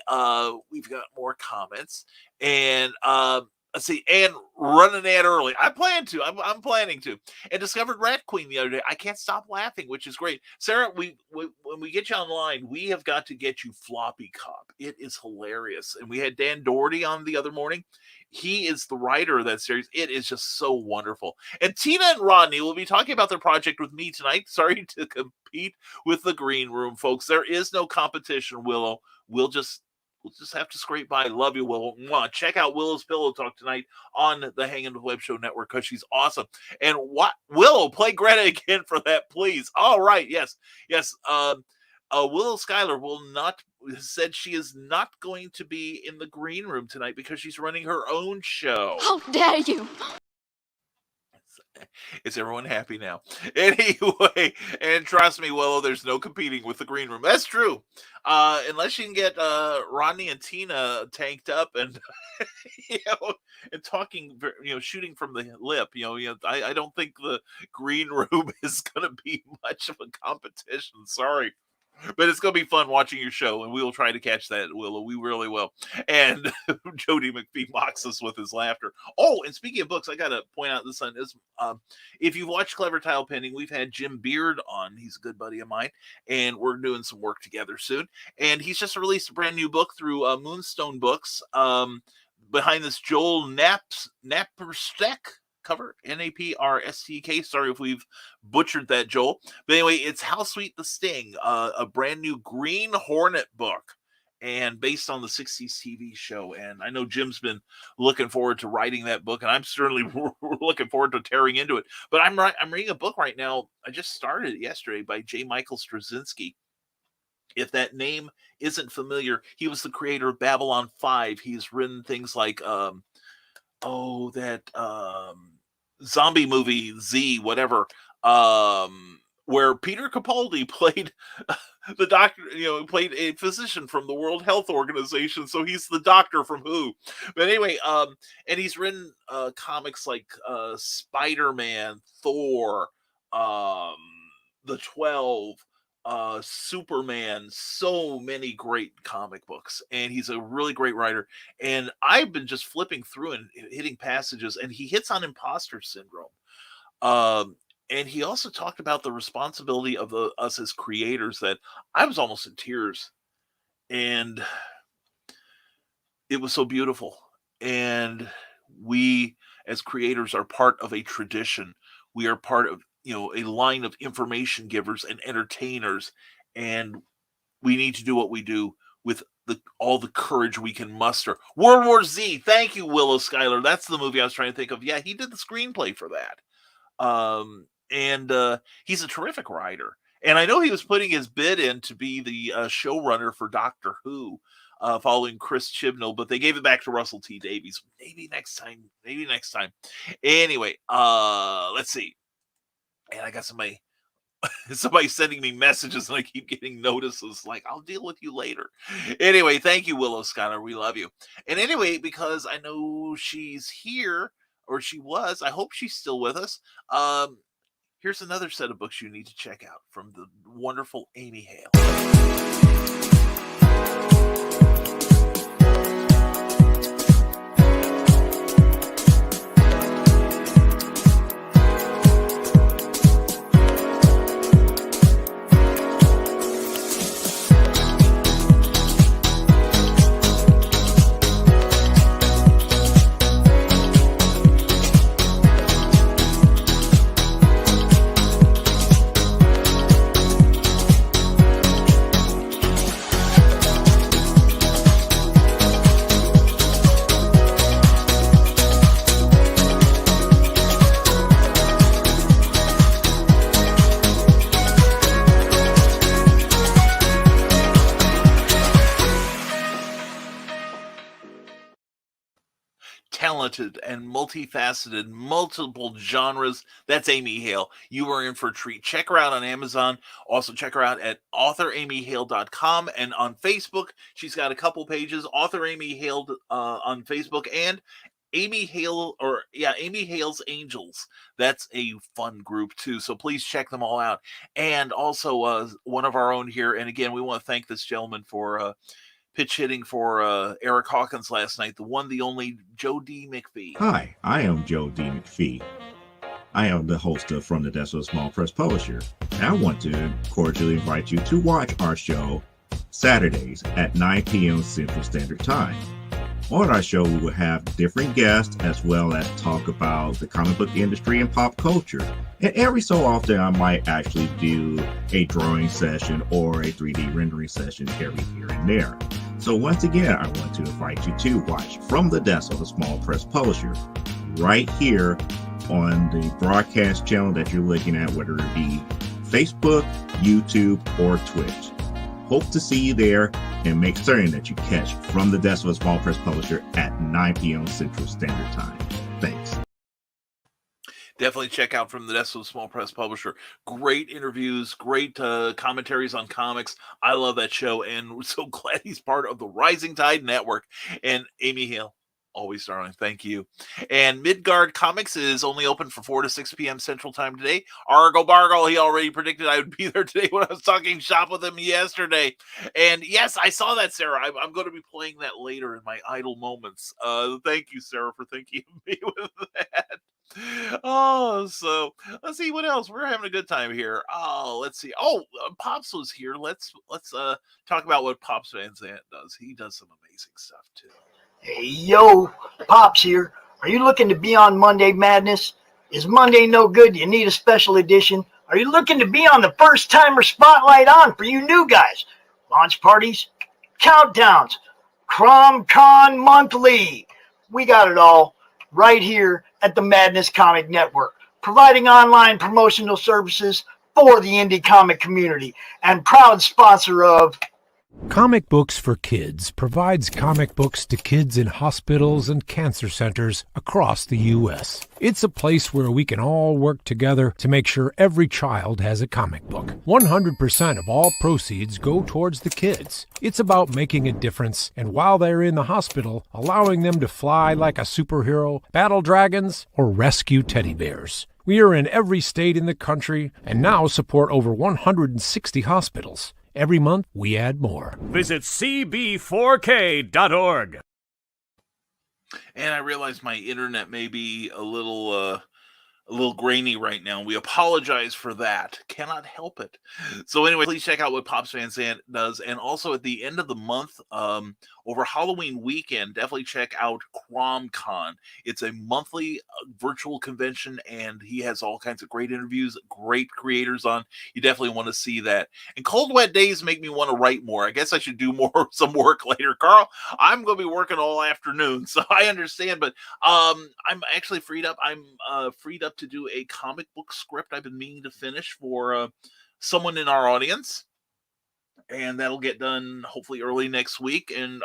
we've got more comments, and let's see, and run an ad early. I plan to. I'm planning to. And discovered Rat Queen the other day. I can't stop laughing, which is great. Sarah, we when we get you online, we have got to get you Floppy Cop. It is hilarious. And we had Dan Doherty on the other morning. He is the writer of that series. It is just so wonderful. And Tina and Rodney will be talking about their project with me tonight. Sorry to compete with the green room, folks. There is no competition, Willow. We'll just have to scrape by. Love you, Willow. Mwah. Check out Willow's Pillow Talk tonight on the Hanging with Web Show Network because she's awesome. And what Willow, play Greta again for that, please. All right, yes. Willow Schuyler said she is not going to be in the green room tonight because she's running her own show. How dare you! Is everyone happy now? Anyway, and trust me, Willow, there's no competing with the green room. That's true. Unless you can get Rodney and Tina tanked up and you know, and talking, shooting from the lip. I don't think the green room is going to be much of a competition. Sorry. But it's going to be fun watching your show, and we will try to catch that, Willow. We really will. And Jody McPhee mocks us with his laughter. Oh, and speaking of books, I got to point out this one is, if you've watched Clever Tile Pending, we've had Jim Beard on. He's a good buddy of mine, and we're doing some work together soon. And he's just released a brand new book through Moonstone Books. Behind this Joel Naperstek cover, Naprstk. Sorry if we've butchered that, Joel. But anyway, it's How Sweet the Sting, a brand new Green Hornet book, and based on the 60s TV show. And I know Jim's been looking forward to writing that book, and I'm certainly looking forward to tearing into it. But I'm reading a book right now. I just started it yesterday by J. Michael Straczynski. If that name isn't familiar, he was the creator of Babylon 5. He's written things like zombie movie Z, whatever, where Peter Capaldi played the doctor, played a physician from the World Health Organization, so he's the doctor from Who. But anyway, and he's written comics like Spider-Man, Thor, the 12, Superman, so many great comic books, and he's a really great writer. And I've been just flipping through and hitting passages, and he hits on imposter syndrome. And he also talked about the responsibility of us as creators, that I was almost in tears, and it was so beautiful. And we as creators are part of a tradition. We are part of a line of information givers and entertainers, and we need to do what we do with all the courage we can muster. World War Z, thank you, Willow Schuyler. That's the movie I was trying to think of. Yeah, he did the screenplay for that. And he's a terrific writer. And I know he was putting his bid in to be the showrunner for Doctor Who, following Chris Chibnall, but they gave it back to Russell T Davies. Maybe next time. Anyway, let's see. And I got somebody sending me messages, and I keep getting notices like, I'll deal with you later. Anyway, thank you, Willow Schuyler. We love you. And anyway, because I know she's here, or she was, I hope she's still with us. Here's another set of books you need to check out from the wonderful Amy Hale. Talented and multifaceted, multiple genres. That's Amy Hale. You are in for a treat. Check her out on Amazon. Also check her out at authoramyhale.com, and on Facebook, she's got a couple pages. Author Amy Hale on Facebook, and Amy Hale's Angels. That's a fun group too. So please check them all out. And also one of our own here. And again, we want to thank this gentleman for pitch hitting for Eric Hawkins last night, the one, the only Joe D. McPhee. Hi, I am Joe D. McPhee. I am the host of From the Desk of a Small Press Publisher. And I want to cordially invite you to watch our show Saturdays at 9 p.m. Central Standard Time. On our show, we will have different guests as well as talk about the comic book industry and pop culture. And every so often, I might actually do a drawing session or a 3D rendering session every here and there. So once again, I want to invite you to watch From the Desk of a Small Press Publisher right here on the broadcast channel that you're looking at, whether it be Facebook, YouTube, or Twitch. Hope to see you there, and make certain that you catch From the Desk of a Small Press Publisher at 9 p.m. Central Standard Time. Thanks. Definitely check out From the Desk of a Small Press Publisher. Great interviews, great commentaries on comics. I love that show, and we're so glad he's part of the Rising Tide Network. And Amy Hill, always darling, thank you. And Midgard Comics is only open from 4 to 6 p.m. Central Time today. Argo Bargle, he already predicted I would be there today when I was talking shop with him yesterday. And yes, I saw that, Sarah. I'm going to be playing that later in my idle moments. Thank you, Sarah, for thinking of me with that. Oh, so let's see what else. We're having a good time here. Oh, let's see. Oh, Pops was here. Let's talk about what Pops Van Zandt does. He does some amazing stuff too. Hey, yo, Pops here. Are you looking to be on Monday Madness? Is Monday no good? You need a special edition? Are you looking to be on the first timer spotlight on for you new guys? Launch parties, countdowns, CromCon Monthly. We got it all right here at the Madness Comic Network, providing online promotional services for the indie comic community and proud sponsor of Comic Books for Kids provides comic books to kids in hospitals and cancer centers across the U.S. It's a place where we can all work together to make sure every child has a comic book. 100% of all proceeds go towards the kids. It's about making a difference, and while they're in the hospital, allowing them to fly like a superhero, battle dragons, or rescue teddy bears. We are in every state in the country and now support over 160 hospitals. Every month, we add more. Visit cb4k.org. And I realize my internet may be a little grainy right now. We apologize for that. Cannot help it. So anyway, please check out what Pops Van Zandt does. And also at the end of the month, over Halloween weekend, definitely check out CromCon. It's a monthly virtual convention, and he has all kinds of great interviews, great creators on. You definitely want to see that. And cold, wet days make me want to write more. I guess I should do some work later. Carl, I'm going to be working all afternoon, so I understand. But I'm actually freed up. I'm freed up to do a comic book script I've been meaning to finish for someone in our audience. And that'll get done hopefully early next week. And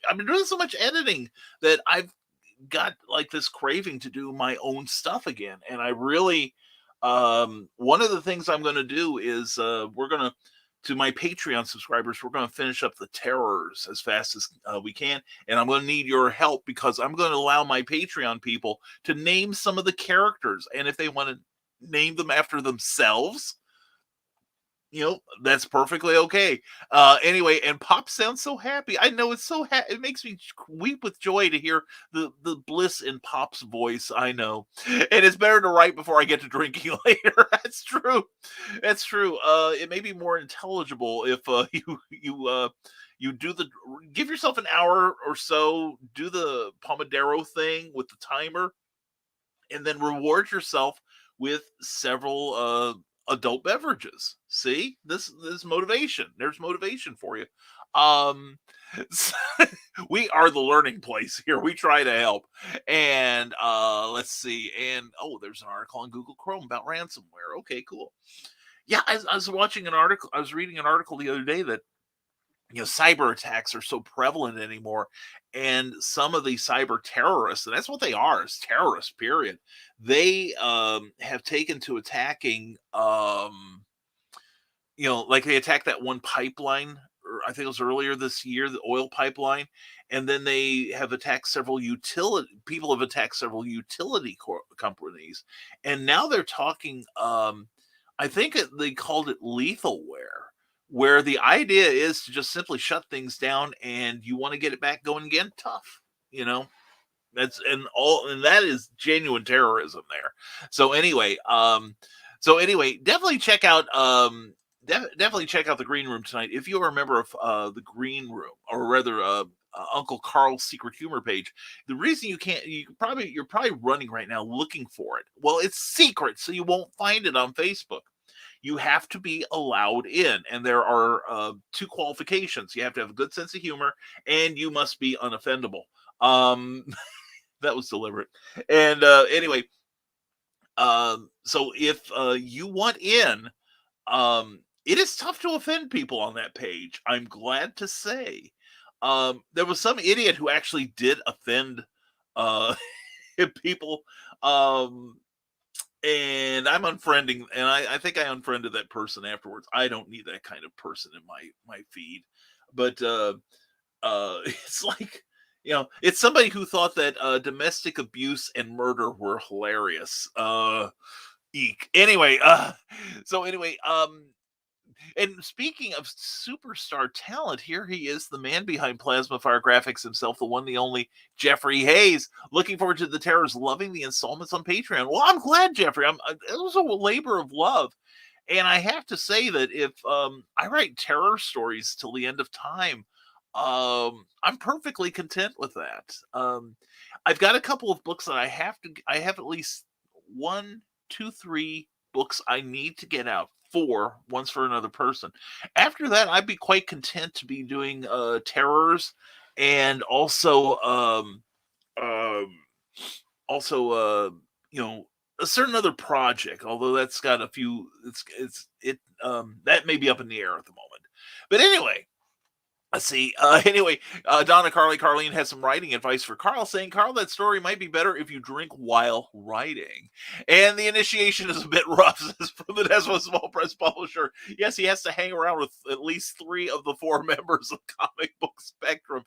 I've been doing so much editing that I've got like this craving to do my own stuff again. And I really, one of the things I'm going to do is we're going to my Patreon subscribers, we're going to finish up the Terrors as fast as we can. And I'm going to need your help because I'm going to allow my Patreon people to name some of the characters. And if they want to name them after themselves, that's perfectly okay. Anyway, and Pop sounds so happy. I know it's so it makes me weep with joy to hear the bliss in Pop's voice. I know. And it's better to write before I get to drinking later. That's true. That's true. It may be more intelligible if you give yourself an hour or so, do the Pomodoro thing with the timer, and then reward yourself with several adult beverages. See, this motivation. There's motivation for you. We are the learning place here. We try to help. And let's see. And there's an article on Google Chrome about ransomware. Okay, cool. Yeah, I was watching an article. I was reading an article the other day that cyber attacks are so prevalent anymore, and some of the cyber terrorists, and that's what they are, is terrorists, period. They have taken to attacking, like they attacked that one pipeline, or I think it was earlier this year, the oil pipeline, and then they have attacked several people have attacked several utility companies, and now they're talking, I think they called it lethalware, where the idea is to just simply shut things down, and you want to get it back going again, tough, that's and that is genuine terrorism there. So anyway, definitely check out the Green Room tonight if you're a member of the Green Room, or rather Uncle Carl's Secret Humor page. The reason you're probably running right now looking for it. Well, it's secret, so you won't find it on Facebook. You have to be allowed in, and there are 2 qualifications. You have to have a good sense of humor, and you must be unoffendable. That was deliberate. And anyway, so if you want in, it is tough to offend people on that page. I'm glad to say. There was some idiot who actually did offend people. and I'm unfriending, and I think I unfriended that person afterwards. I don't need that kind of person in my feed. But it's like, it's somebody who thought that domestic abuse and murder were hilarious. Eek. Anyway, so anyway, and speaking of superstar talent, here he is, the man behind Plasma Fire Graphics himself, the one, the only Jeffrey Hayes. Looking forward to the Terrors, loving the installments on Patreon. Well, I'm glad, Jeffrey. It was a labor of love. And I have to say that if I write terror stories till the end of time, I'm perfectly content with that. I've got a couple of books that I have at least one, two, three books I need to get out. Four, one's for another person. After that, I'd be quite content to be doing terrors, and also um, a certain other project, although that's got a few, that may be up in the air at the moment. But anyway, let's see. Donna Carlene has some writing advice for Carl, saying, Carl, that story might be better if you drink while writing. And the initiation is a bit rough, says from the Desmo Small Press Publisher. Yes, he has to hang around with at least 3 of the 4 members of Comic Book Spectrum.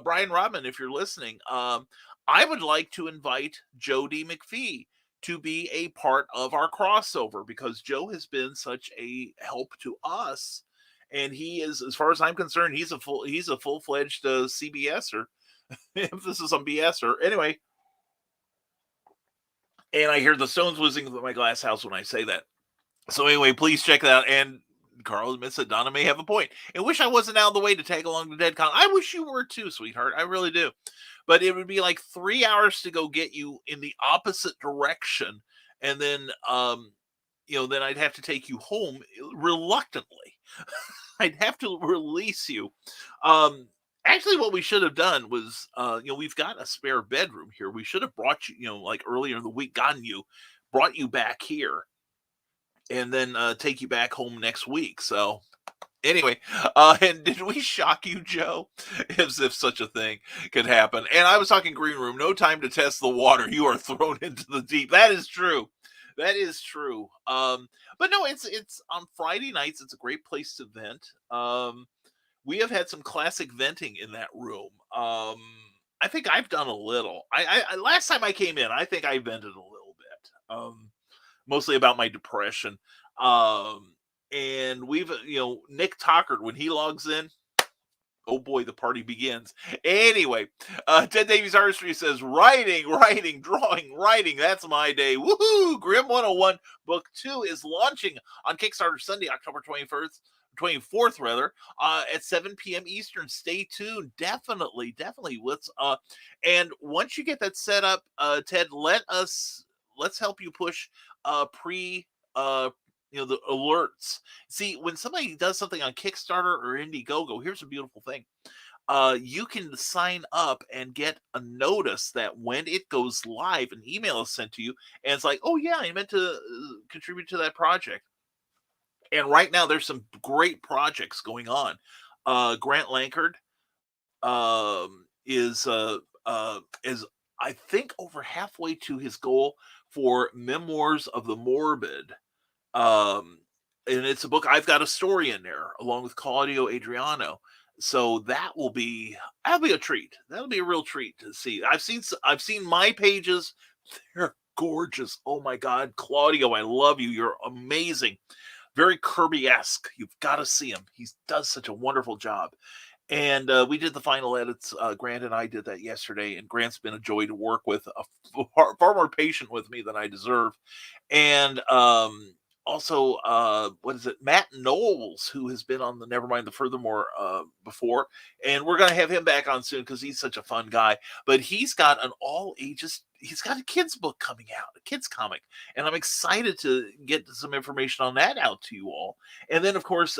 Brian Rodman, if you're listening, I would like to invite Joe D. McPhee to be a part of our crossover, because Joe has been such a help to us. And he is, as far as I'm concerned, he's a full-fledged CBSer. Emphasis on BSer. Anyway, and I hear the stones whizzing through my glass house when I say that. So anyway, please check that out. And Carl admits that Donna may have a point. I wish I wasn't out of the way to tag along to DeadCon. I wish you were too, sweetheart. I really do. But it would be like 3 hours to go get you in the opposite direction, and then then I'd have to take you home reluctantly. I'd have to release you. Actually, what we should have done was, we've got a spare bedroom here. We should have brought you, like earlier in the week, brought you back here, and then take you back home next week. So anyway, and did we shock you, Joe? As if such a thing could happen. And I was talking green room, no time to test the water. You are thrown into the deep. That is true. That is true. But no, it's on Friday nights. It's a great place to vent. We have had some classic venting in that room. I think I've done a little. I last time I came in, I think I vented a little bit. Mostly about my depression. And we've, Nick Tockert, when he logs in, oh boy, the party begins. Anyway, Ted Davies Artistry says, writing, drawing, writing. That's my day. Woohoo! Grim 101 Book 2 is launching on Kickstarter Sunday, October 24th rather, at 7 p.m. Eastern. Stay tuned. Definitely. Let's and once you get that set up, Ted, let's help you push the alerts. See, when somebody does something on Kickstarter or Indiegogo, here's a beautiful thing. You can sign up and get a notice that when it goes live, an email is sent to you, and it's like, oh yeah, I meant to contribute to that project. And right now, there's some great projects going on. Grant Lankard is I think over halfway to his goal for Memoirs of the Morbid. And it's a book. I've got a story in there along with Claudio Adriano. So that'll be a treat. That'll be a real treat to see. I've seen my pages. They're gorgeous. Oh my God, Claudio, I love you. You're amazing. Very Kirby-esque. You've got to see him. He does such a wonderful job. And we did the final edits. Grant and I did that yesterday, and Grant's been a joy to work with, far more patient with me than I deserve. And also, what is it? Matt Knowles, who has been on the Nevermind the Furthermore before, and we're going to have him back on soon because he's such a fun guy. But he's got an all ages. He's got a kids book coming out, a kids comic, and I'm excited to get some information on that out to you all. And then, of course,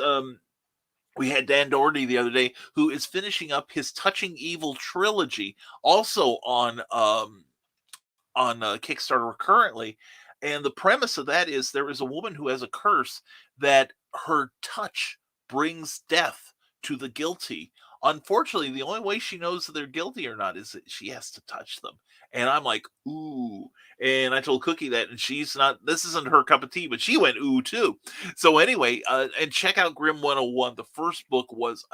we had Dan Doherty the other day, who is finishing up his Touching Evil trilogy, also on Kickstarter currently. And the premise of that is there is a woman who has a curse that her touch brings death to the guilty Unfortunately, the only way she knows that they're guilty or not is that she has to touch them. And I'm like, ooh. And I told Cookie that, and she's not, this isn't her cup of tea, but she went ooh too. So anyway, and check out Grim 101. The first book was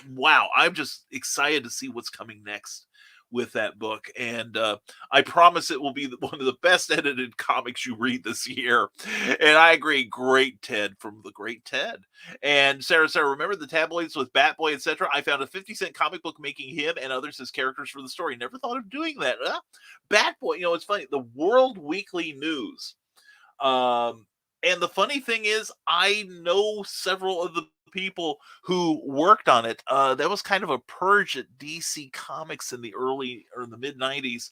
wow. I'm just excited to see what's coming next with that book. And I promise it will be one of the best edited comics you read this year. And I agree. Great Ted from the Great Ted. And Sarah, remember the tabloids with Batboy, etc.? I found a 50-cent comic book making him and others as characters for the story. Never thought of doing that. Batboy, it's funny. The World Weekly News. And the funny thing is, I know several of the people who worked on it. That was kind of a purge at DC Comics in the early or the mid 90s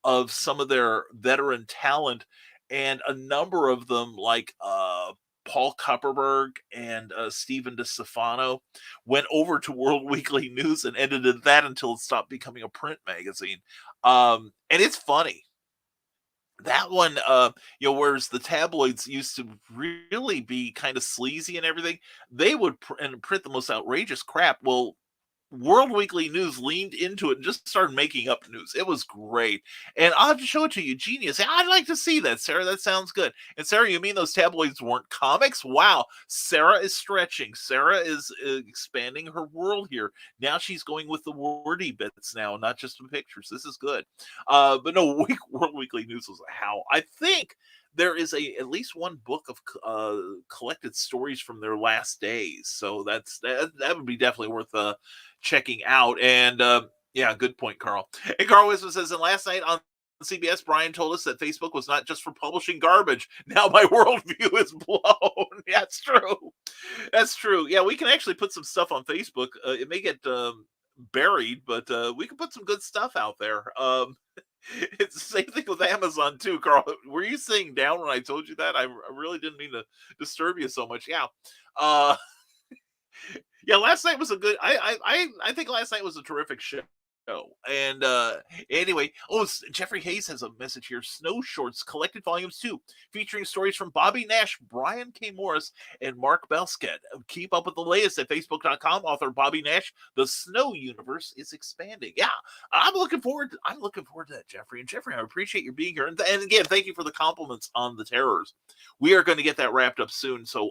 of some of their veteran talent. And a number of them, like Paul Kupperberg and Stephen DeStefano, went over to World Weekly News and edited that until it stopped becoming a print magazine. And it's funny. That one, whereas the tabloids used to really be kind of sleazy and everything, they would print the most outrageous crap. Well, World Weekly News leaned into it and just started making up news. It was great. And I'll have to show it to you. Genius. I'd like to see that, Sarah. That sounds good. And Sarah, you mean those tabloids weren't comics? Wow. Sarah is stretching. Sarah is expanding her world here. Now she's going with the wordy bits now, not just the pictures. This is good. But no, World Weekly News was a howl. I think there is at least one book of collected stories from their last days. So that would be definitely worth checking out. And yeah, good point, Carl. And Carl Wisman says, and last night on CBS, Brian told us that Facebook was not just for publishing garbage. Now my worldview is blown. Yeah, that's true. That's true. Yeah, we can actually put some stuff on Facebook. It may get buried, but we can put some good stuff out there. It's the same thing with Amazon too, Carl. Were you sitting down when I told you that? I really didn't mean to disturb you so much. Yeah. Yeah, last night was a good. I think last night was a terrific show. And anyway, Jeffrey Hayes has a message here. Snow Shorts Collected Volumes 2, featuring stories from Bobby Nash, Brian K. Morris, and Mark Belskett. Keep up with the latest at Facebook.com. Author Bobby Nash. The Snow universe is expanding. Yeah, I'm looking forward to that, Jeffrey. And Jeffrey, I appreciate you being here. And again, thank you for the compliments on the Terrors. We are going to get that wrapped up soon. So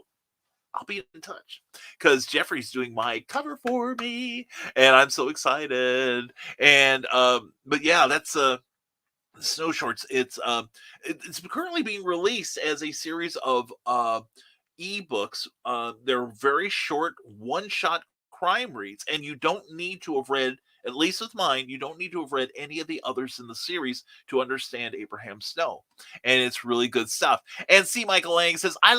I'll be in touch because Jeffrey's doing my cover for me, and I'm so excited. And but yeah, that's Snow Shorts. It's currently being released as a series of ebooks. They're very short, one-shot crime reads, and you don't need to have read. At least with mine, you don't need to have read any of the others in the series to understand Abraham Snow. And it's really good stuff. And C. Michael Lang says, I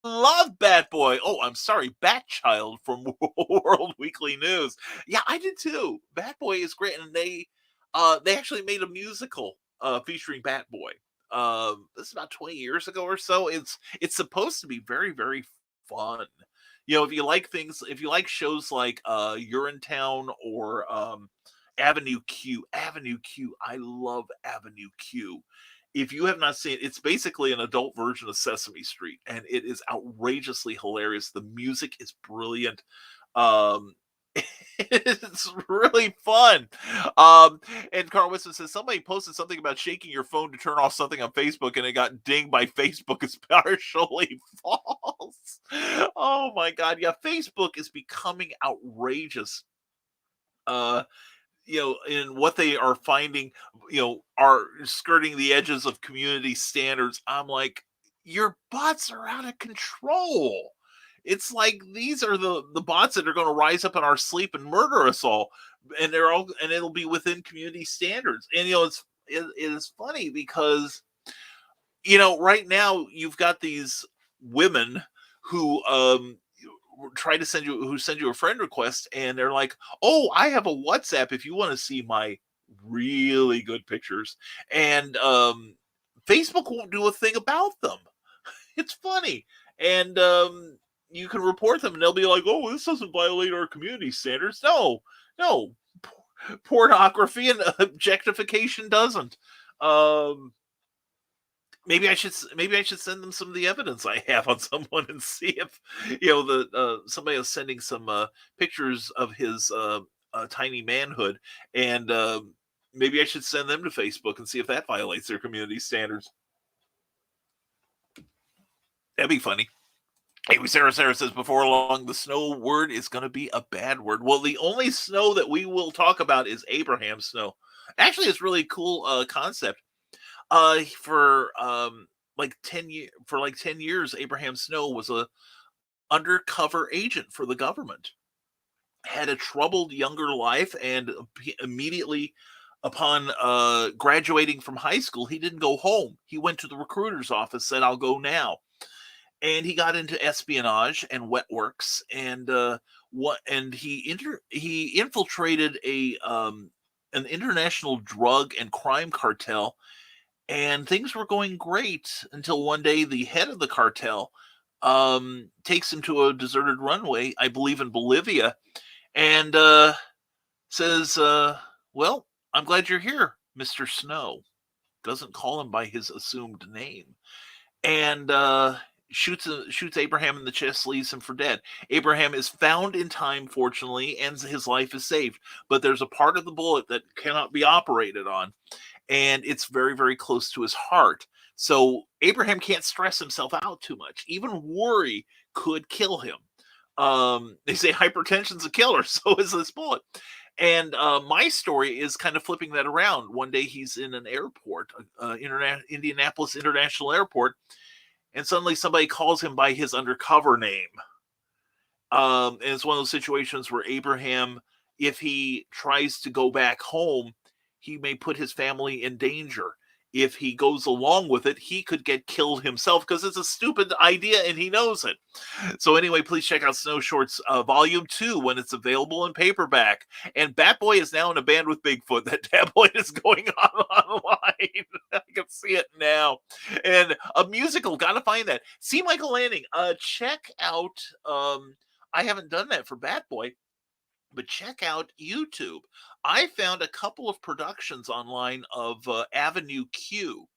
love Batboy. Oh, I'm sorry, Batchild from World Weekly News. Yeah, I did too. Batboy is great, and they actually made a musical featuring Batboy. This is about 20 years ago or so. It's supposed to be very, very fun. If you like shows like Urinetown or Avenue Q. I love Avenue Q. If you have not seen it, it's basically an adult version of Sesame Street, and it is outrageously hilarious. The music is brilliant. It's really fun. And Carl Wilson says, somebody posted something about shaking your phone to turn off something on Facebook, and it got dinged by Facebook as partially false. Oh my God. Yeah, Facebook is becoming outrageous. In what they are finding, are skirting the edges of community standards. I'm like, your bots are out of control. It's like these are the bots that are going to rise up in our sleep and murder us all, and it'll be within community standards. And it is funny because right now you've got these women who send you a friend request, and they're like, oh, I have a WhatsApp if you want to see my really good pictures. And Facebook won't do a thing about them. It's funny. And you can report them, and they'll be like, oh, this doesn't violate our community standards. No, pornography and objectification doesn't. maybe I should send them some of the evidence I have on someone and see if the somebody is sending some pictures of his tiny manhood, and maybe I should send them to Facebook and see if that violates their community standards. That'd be funny. Hey, Sarah says before long, the snow word is going to be a bad word. Well, the only snow that we will talk about is Abraham snow. Actually, it's really cool concept. For like 10 years, Abraham Snow was a undercover agent for the government. Had a troubled younger life, and immediately upon graduating from high school, he didn't go home. He went to the recruiter's office, said, "I'll go now." And he got into espionage and wet works, and he infiltrated an international drug and crime cartel, and things were going great until one day the head of the cartel takes him to a deserted runway, I believe in Bolivia, and says, "Well, I'm glad you're here, Mr. Snow." Doesn't call him by his assumed name, and shoots Abraham in the chest, leaves him for dead. Abraham is found in time, fortunately, and his life is saved. But there's a part of the bullet that cannot be operated on, and it's very, very close to his heart. So Abraham can't stress himself out too much. Even worry could kill him. They say hypertension's a killer, so is this bullet. And my story is kind of flipping that around. One day he's in an airport, Indianapolis International Airport, and suddenly somebody calls him by his undercover name. And it's one of those situations where Abraham, if he tries to go back home, he may put his family in danger. If he goes along with it, he could get killed himself because it's a stupid idea and he knows it. So anyway, please check out Snow Shorts Volume 2 when it's available in paperback. And Bat Boy is now in a band with Bigfoot. That tabloid is going on online. I can see it now. And a musical, gotta find that. See Michael Lanning. Check out, I haven't done that for Bat Boy, but check out YouTube. I found a couple of productions online of Avenue Q.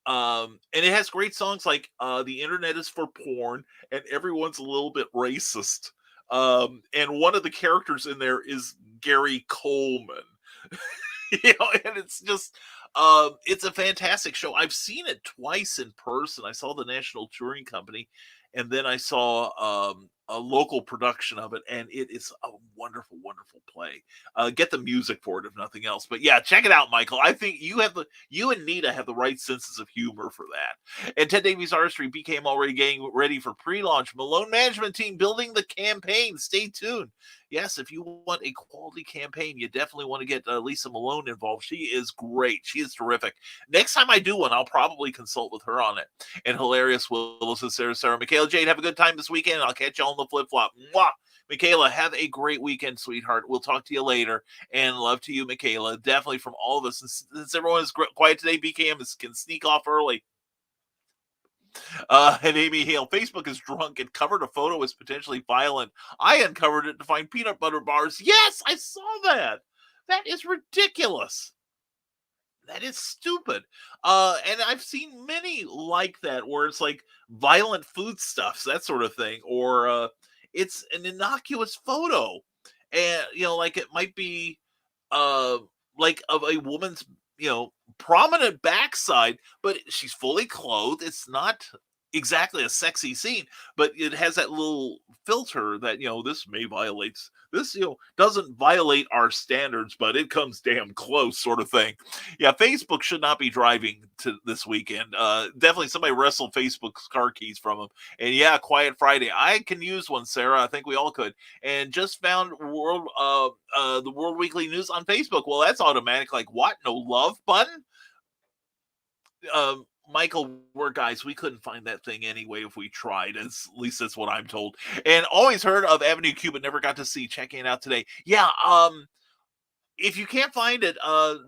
And it has great songs like "The Internet is for Porn" and "Everyone's a Little Bit Racist." And one of the characters in there is Gary Coleman. And it's just it's a fantastic show. I've seen it twice in person. I saw the National Touring Company, and then I saw a local production of it, and it is a wonderful, wonderful play. Get the music for it, if nothing else. But yeah, check it out, Michael. I think you and Nita have the right senses of humor for that. And Ted Davies Artistry became already getting ready for pre-launch. Malone Management Team building the campaign. Stay tuned. Yes, if you want a quality campaign, you definitely want to get Lisa Malone involved. She is great. She is terrific. Next time I do one, I'll probably consult with her on it. And hilarious Willis and Sarah. Michaela Jade, have a good time this weekend. I'll catch you all on the flip-flop. Mwah! Michaela, have a great weekend, sweetheart. We'll talk to you later. And love to you, Michaela. Definitely from all of us. And since everyone is quiet today, BKM can sneak off early. And Amy Hale, Facebook is drunk and covered a photo as potentially violent. I uncovered it to find peanut butter bars. Yes, I saw that. That is ridiculous. That is stupid. And I've seen many like that where it's like violent foodstuffs, that sort of thing, or it's an innocuous photo, and like it might be like of a woman's prominent backside, but she's fully clothed. It's not exactly a sexy scene, but it has that little filter that this may violate this, doesn't violate our standards, but it comes damn close, sort of thing. Yeah, Facebook should not be driving to this weekend. Definitely somebody wrestled Facebook's car keys from them. And yeah, Quiet Friday, I can use one, Sarah. I think we all could. And just found the World Weekly News on Facebook. Well, that's automatic. Like what? No love button? Michael, we couldn't find that thing anyway if we tried. At least that's what I'm told. And always heard of Avenue Q, but never got to see. Checking it out today. Yeah, if you can't find it,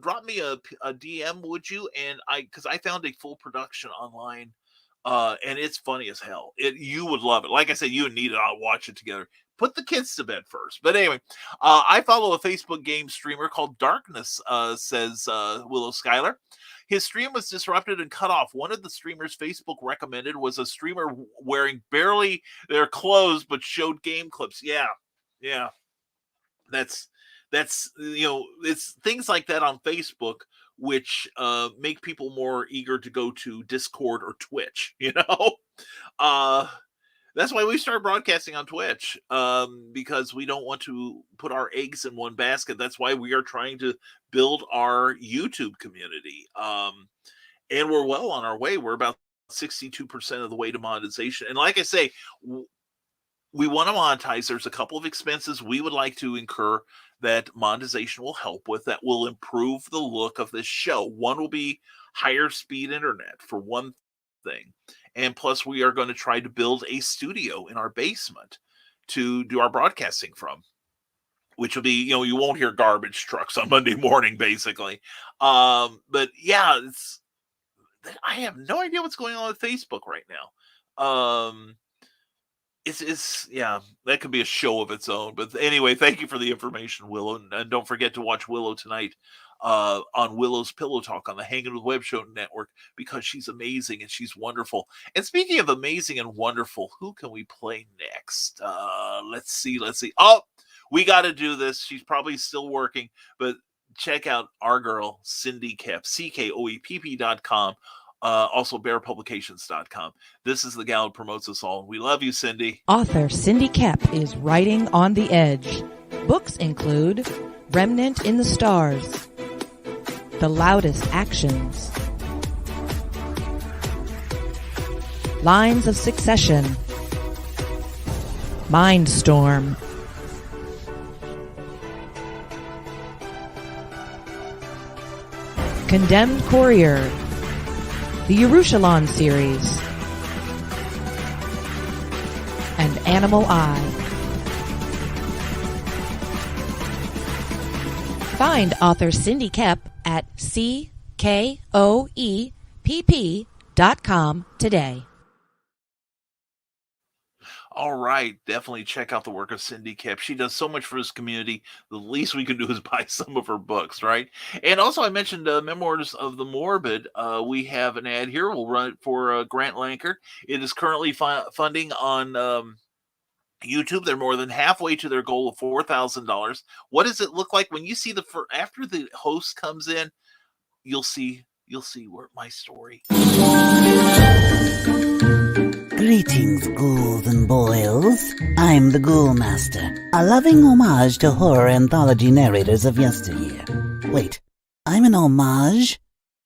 drop me a DM, would you? And because I found a full production online, and it's funny as hell. You would love it. Like I said, you and Nita, I'll watch it together. put the kids to bed first. But anyway, I follow a Facebook game streamer called Darkness, says Willow Skyler. His stream was disrupted and cut off. One of the streamers Facebook recommended was a streamer wearing barely their clothes but showed game clips. Yeah. That's it's things like that on Facebook which make people more eager to go to Discord or Twitch. That's why we started broadcasting on Twitch, because we don't want to put our eggs in one basket. That's why we are trying to build our YouTube community. And we're well on our way. We're about 62% of the way to monetization. And like I say, we want to monetize. There's a couple of expenses we would like to incur that monetization will help with, that will improve the look of this show. One will be higher speed internet, for one thing. And plus, we are going to try to build a studio in our basement to do our broadcasting from, which will be, you won't hear garbage trucks on Monday morning, basically. But yeah, I have no idea what's going on with Facebook right now. That could be a show of its own. But anyway, thank you for the information, Willow. And don't forget to watch Willow tonight on Willow's Pillow Talk on the Hanging with Web Show Network, because she's amazing and she's wonderful. And speaking of amazing and wonderful, who can we play next? Let's see. Oh, we got to do this. She's probably still working, but check out our girl, Cindy Koepp, CKOEPP.com. Also bearpublications.com. This is the gal who promotes us all. We love you, Cindy. Author Cindy Koepp is writing on the edge. Books include Remnant in the Stars, The Loudest Actions, Lines of Succession, Mindstorm, Condemned Courier, the Yerushalayim series, and Animal Eye. Find author Cindy Koepp at CKOEPP.com today. All right, definitely check out the work of Cindy Koepp. She does so much for this community. The least we can do is buy some of her books, right? And also, I mentioned Memoirs of the Morbid. We have an ad here. We'll run it for Grant Lanker. It is currently funding on YouTube. They're more than halfway to their goal of $4,000. What does it look like when you see after the host comes in? You'll see where my story. Greetings, ghouls and boils. I'm the Ghoul Master, a loving homage to horror anthology narrators of yesteryear. Wait, I'm an homage?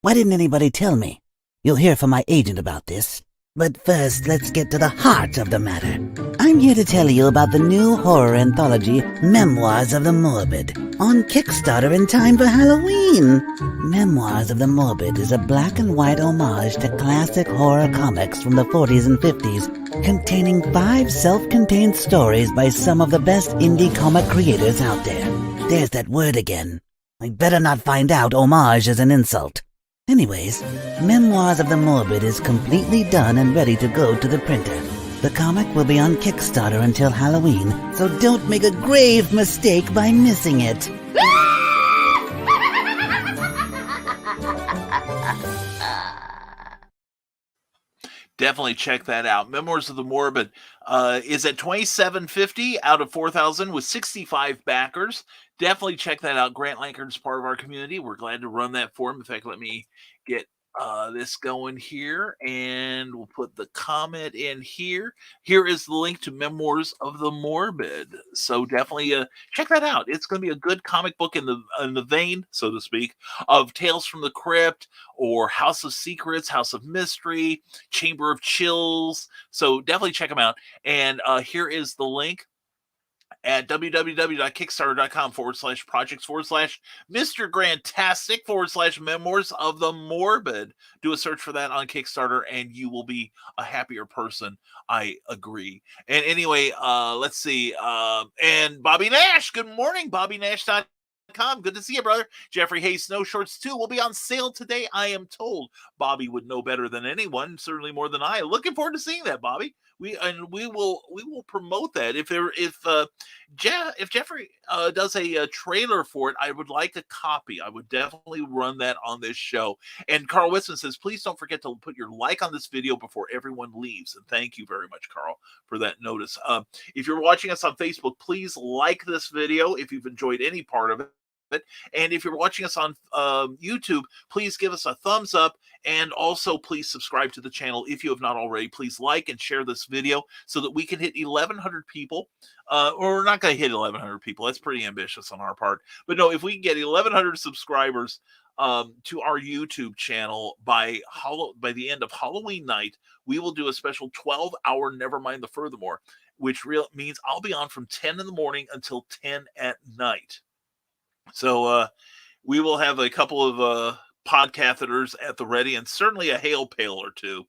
Why didn't anybody tell me? You'll hear from my agent about this. But first, let's get to the heart of the matter. I'm here to tell you about the new horror anthology, Memoirs of the Morbid, on Kickstarter in time for Halloween. Memoirs of the Morbid is a black and white homage to classic horror comics from the 40s and 50s, containing 5 self-contained stories by some of the best indie comic creators out there. There's that word again. I better not find out homage is an insult. Anyways, Memoirs of the Morbid is completely done and ready to go to the printer. The comic will be on Kickstarter until Halloween, so don't make a grave mistake by missing it. Definitely check that out. Memoirs of the Morbid is at $27.50 out of $4,000 with 65 backers. Definitely check that out. Grant Lankard is part of our community. We're glad to run that for him. In fact, let me get this going here, and we'll put the comment in here. Here is the link to Memoirs of the Morbid. So definitely check that out. It's going to be a good comic book in the vein, so to speak, of Tales from the Crypt or House of Secrets, House of Mystery, Chamber of Chills. So definitely check them out. And here is the link at www.kickstarter.com/projects/Mr. Grantastic/Memoirs of the Morbid. Do a search for that on Kickstarter and you will be a happier person. I agree. And anyway, let's see. And Bobby Nash. Good morning, BobbyNash.com. Good to see you, brother. Jeffrey Hayes Snow Shorts 2 will be on sale today, I am told. Bobby would know better than anyone, certainly more than I. Looking forward to seeing that, Bobby. we will promote that. If Jeffrey does a trailer for it, I would like a copy. I would definitely run that on this show. And Carl Whitson says, please don't forget to put your like on this video before everyone leaves. And thank you very much, Carl, for that notice. If you're watching us on Facebook, please like this video if you've enjoyed any part of it. And if you're watching us on YouTube, please give us a thumbs up, and also please subscribe to the channel if you have not already. Please like and share this video so that we can hit 1,100 people. Or we're not going to hit 1,100 people. That's pretty ambitious on our part. But no, if we can get 1,100 subscribers to our YouTube channel by the end of Halloween night, we will do a special 12-hour Nevermind the Furthermore, which means I'll be on from 10 in the morning until 10 at night. So we will have a couple of pod catheters at the ready, and certainly a hail pail or two.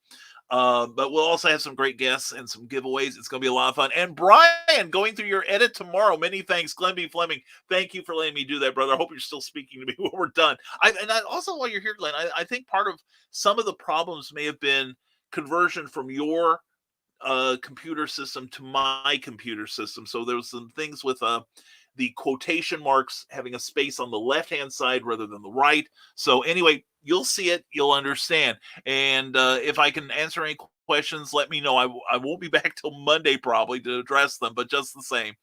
But we'll also have some great guests and some giveaways. It's going to be a lot of fun. And Brian, going through your edit tomorrow. Many thanks, Glenn B. Fleming. Thank you for letting me do that, brother. I hope you're still speaking to me when we're done. Also, while you're here, Glenn, I think part of some of the problems may have been conversion from your computer system to my computer system. So there was some things with the quotation marks having a space on the left-hand side rather than the right. So anyway, you'll see it, you'll understand. And if I can answer any questions, let me know. I won't be back till Monday probably to address them, but just the same.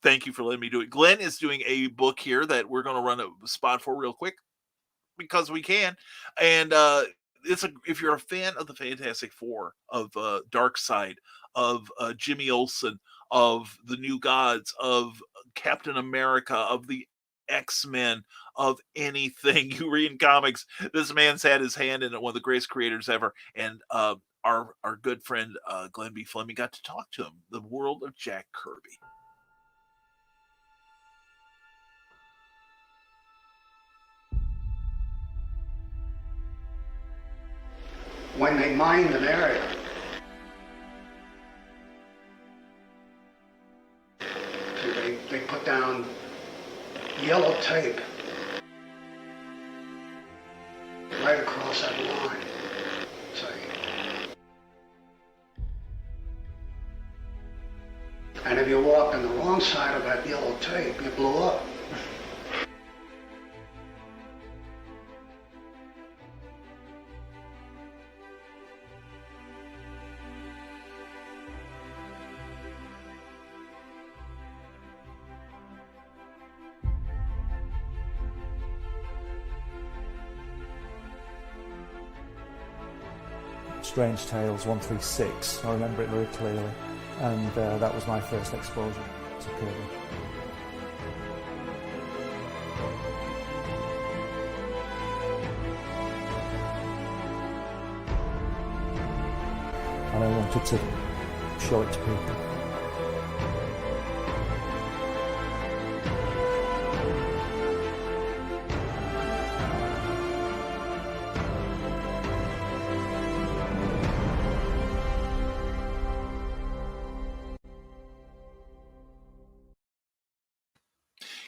Thank you for letting me do it. Glenn is doing a book here that we're going to run a spot for real quick because we can. And if you're a fan of the Fantastic Four, of Dark Side, of Jimmy Olsen, of the New Gods, of Captain America, of the X-Men, of anything you read in comics, this man's had his hand in it, one of the greatest creators ever. And our good friend Glenn B. Fleming got to talk to him. The world of Jack Kirby. When they mined an area, they put down yellow tape right across that line. See? And if you walked on the wrong side of that yellow tape, you blew up. Strange Tales 136. I remember it very clearly, and that was my first exposure to Kirby. And I wanted to show it to people.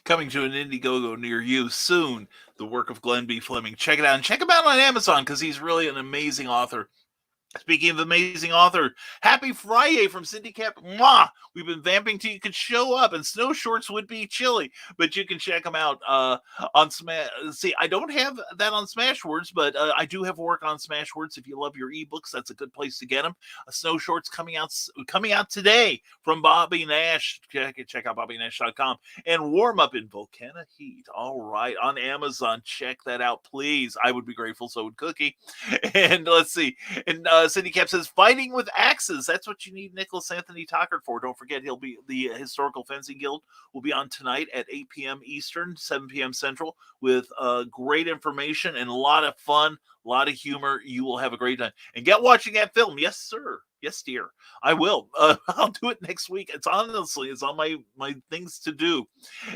Coming to an Indiegogo near you soon, the work of Glenn B. Fleming. Check it out, and check him out on Amazon because he's really an amazing author. Speaking of amazing author, happy Friday from Cindy Cap. Mwah! We've been vamping till you could show up, and snow shorts would be chilly, but you can check them out on Smash. See, I don't have that on Smashwords, but I do have work on Smashwords. If you love your ebooks, that's a good place to get them. Snow shorts coming out today from Bobby Nash. Check out BobbyNash.com. And Warm Up in Volcano Heat. All right, on Amazon. Check that out, please. I would be grateful. So would Cookie. And let's see. And Cindy Cap says, fighting with axes. That's what you need Nicholas Anthony Tockert for. Don't forget, he'll be the Historical Fencing Guild will be on tonight at 8 p.m. Eastern, 7 p.m. Central, with great information and a lot of fun, a lot of humor. You will have a great time. And get watching that film. Yes, sir. Yes, dear. I will. I'll do it next week. It's on my things to do.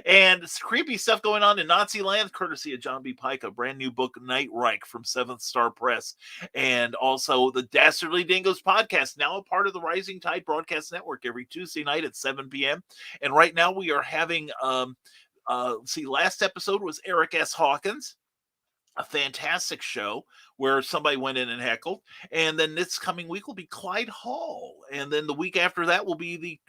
And it's creepy stuff going on in Nazi land, courtesy of John B. Pike, a brand new book, Night Reich, from Seventh Star Press. And also the Dastardly Dingoes podcast, now a part of the Rising Tide Broadcast Network, every Tuesday night at 7 p.m. And right now we are having, last episode was Eric S. Hawkins. A fantastic show where somebody went in and heckled. And then this coming week will be Clyde Hall. And then the week after that will be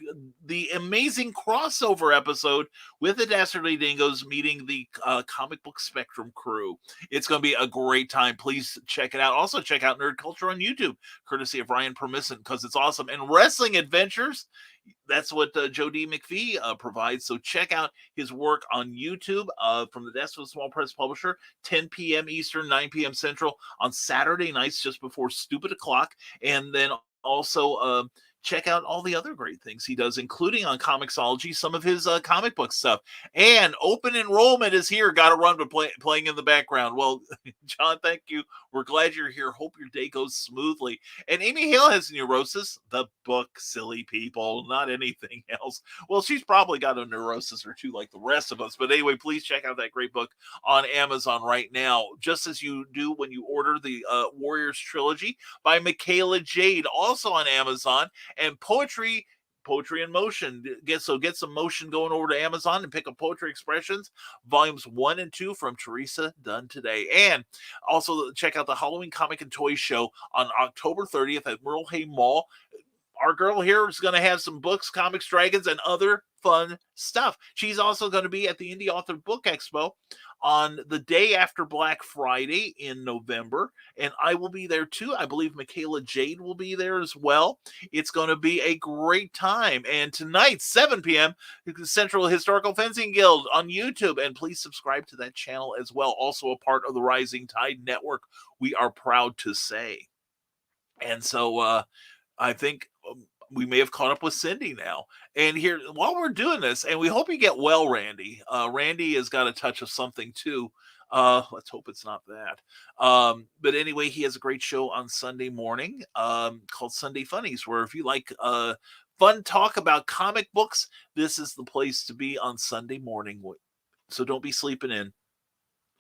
the amazing crossover episode with the Dastardly Dingoes meeting the Comic Book Spectrum crew. It's going to be a great time. Please check it out. Also, check out Nerd Culture on YouTube, courtesy of Ryan Permisson, because it's awesome. And Wrestling Adventures, that's what Joe D. McPhee provides. So check out his work on YouTube from the desk of the Small Press Publisher, 10 p.m. Eastern, 9 p.m. Central on Saturday nights just before Stupid O'Clock. And then also check out all the other great things he does, including on Comixology, some of his comic book stuff. And open enrollment is here. Got to run, but playing in the background. Well, John, thank you. We're glad you're here. Hope your day goes smoothly. And Amy Hale has neurosis. The book, silly people, not anything else. Well, she's probably got a neurosis or two like the rest of us. But anyway, please check out that great book on Amazon right now, just as you do when you order the Warriors Trilogy by Michaela Jade, also on Amazon. And Poetry in Motion. Get some motion going over to Amazon and pick up Poetry Expressions, volumes 1 and 2 from Teresa Dunn today. And also check out the Halloween Comic and Toy Show on October 30th at Merle Hay Mall. Our girl here is going to have some books, comics, dragons, and other fun stuff. She's also going to be at the Indie Author Book Expo on the day after Black Friday in November, and I will be there too. I believe Michaela Jade will be there as well. It's going to be a great time. And tonight, 7 p.m., Central Historical Fencing Guild on YouTube, and please subscribe to that channel as well. Also a part of the Rising Tide Network, we are proud to say. And so I think we may have caught up with Cindy now. And here, while we're doing this, and we hope you get well, Randy. Randy has got a touch of something too. Let's hope it's not that. But anyway, he has a great show on Sunday morning called Sunday Funnies, where if you like fun talk about comic books, this is the place to be on Sunday morning. So don't be sleeping in.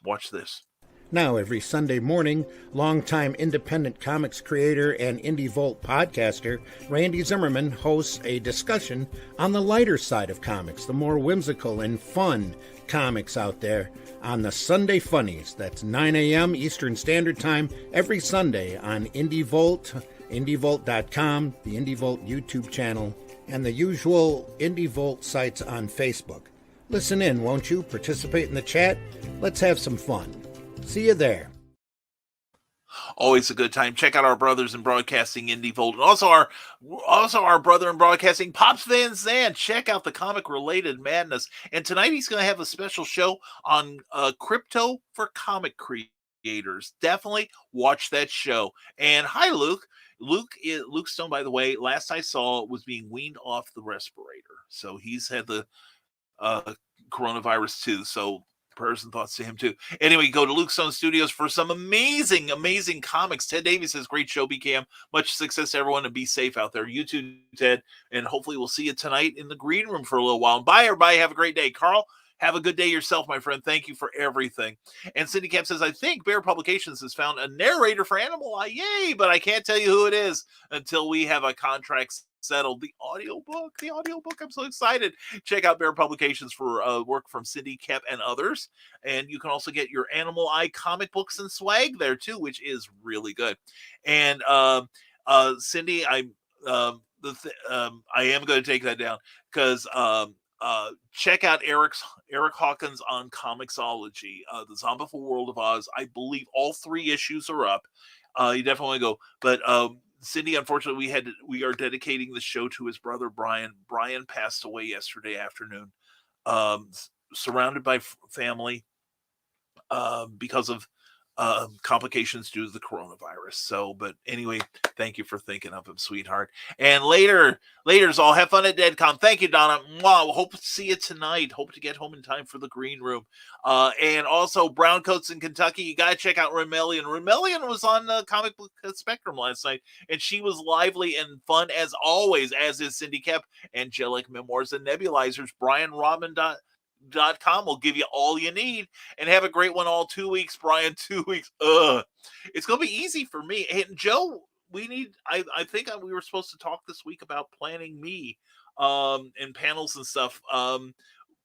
Watch this. Now, every Sunday morning, longtime independent comics creator and Indie Volt podcaster Randy Zimmerman hosts a discussion on the lighter side of comics, the more whimsical and fun comics out there on the Sunday Funnies. That's 9 a.m. Eastern Standard Time every Sunday on Indie Volt, indievolt.com, the Indie Volt YouTube channel, and the usual Indie Volt sites on Facebook. Listen in, won't you? Participate in the chat. Let's have some fun. See you there. Always a good time. Check out our brothers in broadcasting, Indie Volt, and also our brother in broadcasting, Pops Van Zandt. Check out the comic related madness. And tonight he's going to have a special show on crypto for comic creators. Definitely watch that show. And hi, Luke. Luke Stone, by the way, last I saw was being weaned off the respirator, so he's had the coronavirus too. So prayers and thoughts to him too. Anyway, go to Luke Stone Studios for some amazing comics. Ted Davies says, great show, BKM. Much success to everyone, and be safe out there. You too, Ted. And hopefully we'll see you tonight in the green room for a little while. Bye, everybody. Have a great day. Carl, have a good day yourself, my friend. Thank you for everything. And Cindy Cap says, I think Bear Publications has found a narrator for Animal Eye. Yay, but I can't tell you who it is until we have a contract settled. The audiobook. I'm so excited. Check out Bear Publications for work from Cindy Kep and others. And you can also get your Animal Eye comic books and swag there too, which is really good. And Cindy, I am going to take that down because check out Eric Hawkins on Comixology, the Zombie World of Oz. I believe all 3 issues are up. You definitely want to go, but Cindy, unfortunately, we are dedicating the show to his brother Brian. Brian passed away yesterday afternoon, surrounded by family because of complications due to the coronavirus. So, but anyway, thank you for thinking of him, sweetheart. And later's all. Have fun at DeadCon. Thank you, Donna. Wow, hope to see you tonight. Hope to get home in time for the green room. And also Browncoats in Kentucky. You got to check out Remelian. Remelian was on the Comic Book Spectrum last night, and she was lively and fun as always, as is Cindy Kep. Angelic Memoirs and Nebulizers. BrianRobin.com will give you all you need. And have a great one all 2 weeks, Brian. 2 weeks. It's gonna be easy for me. And Joe, I think we were supposed to talk this week about planning me and panels and stuff.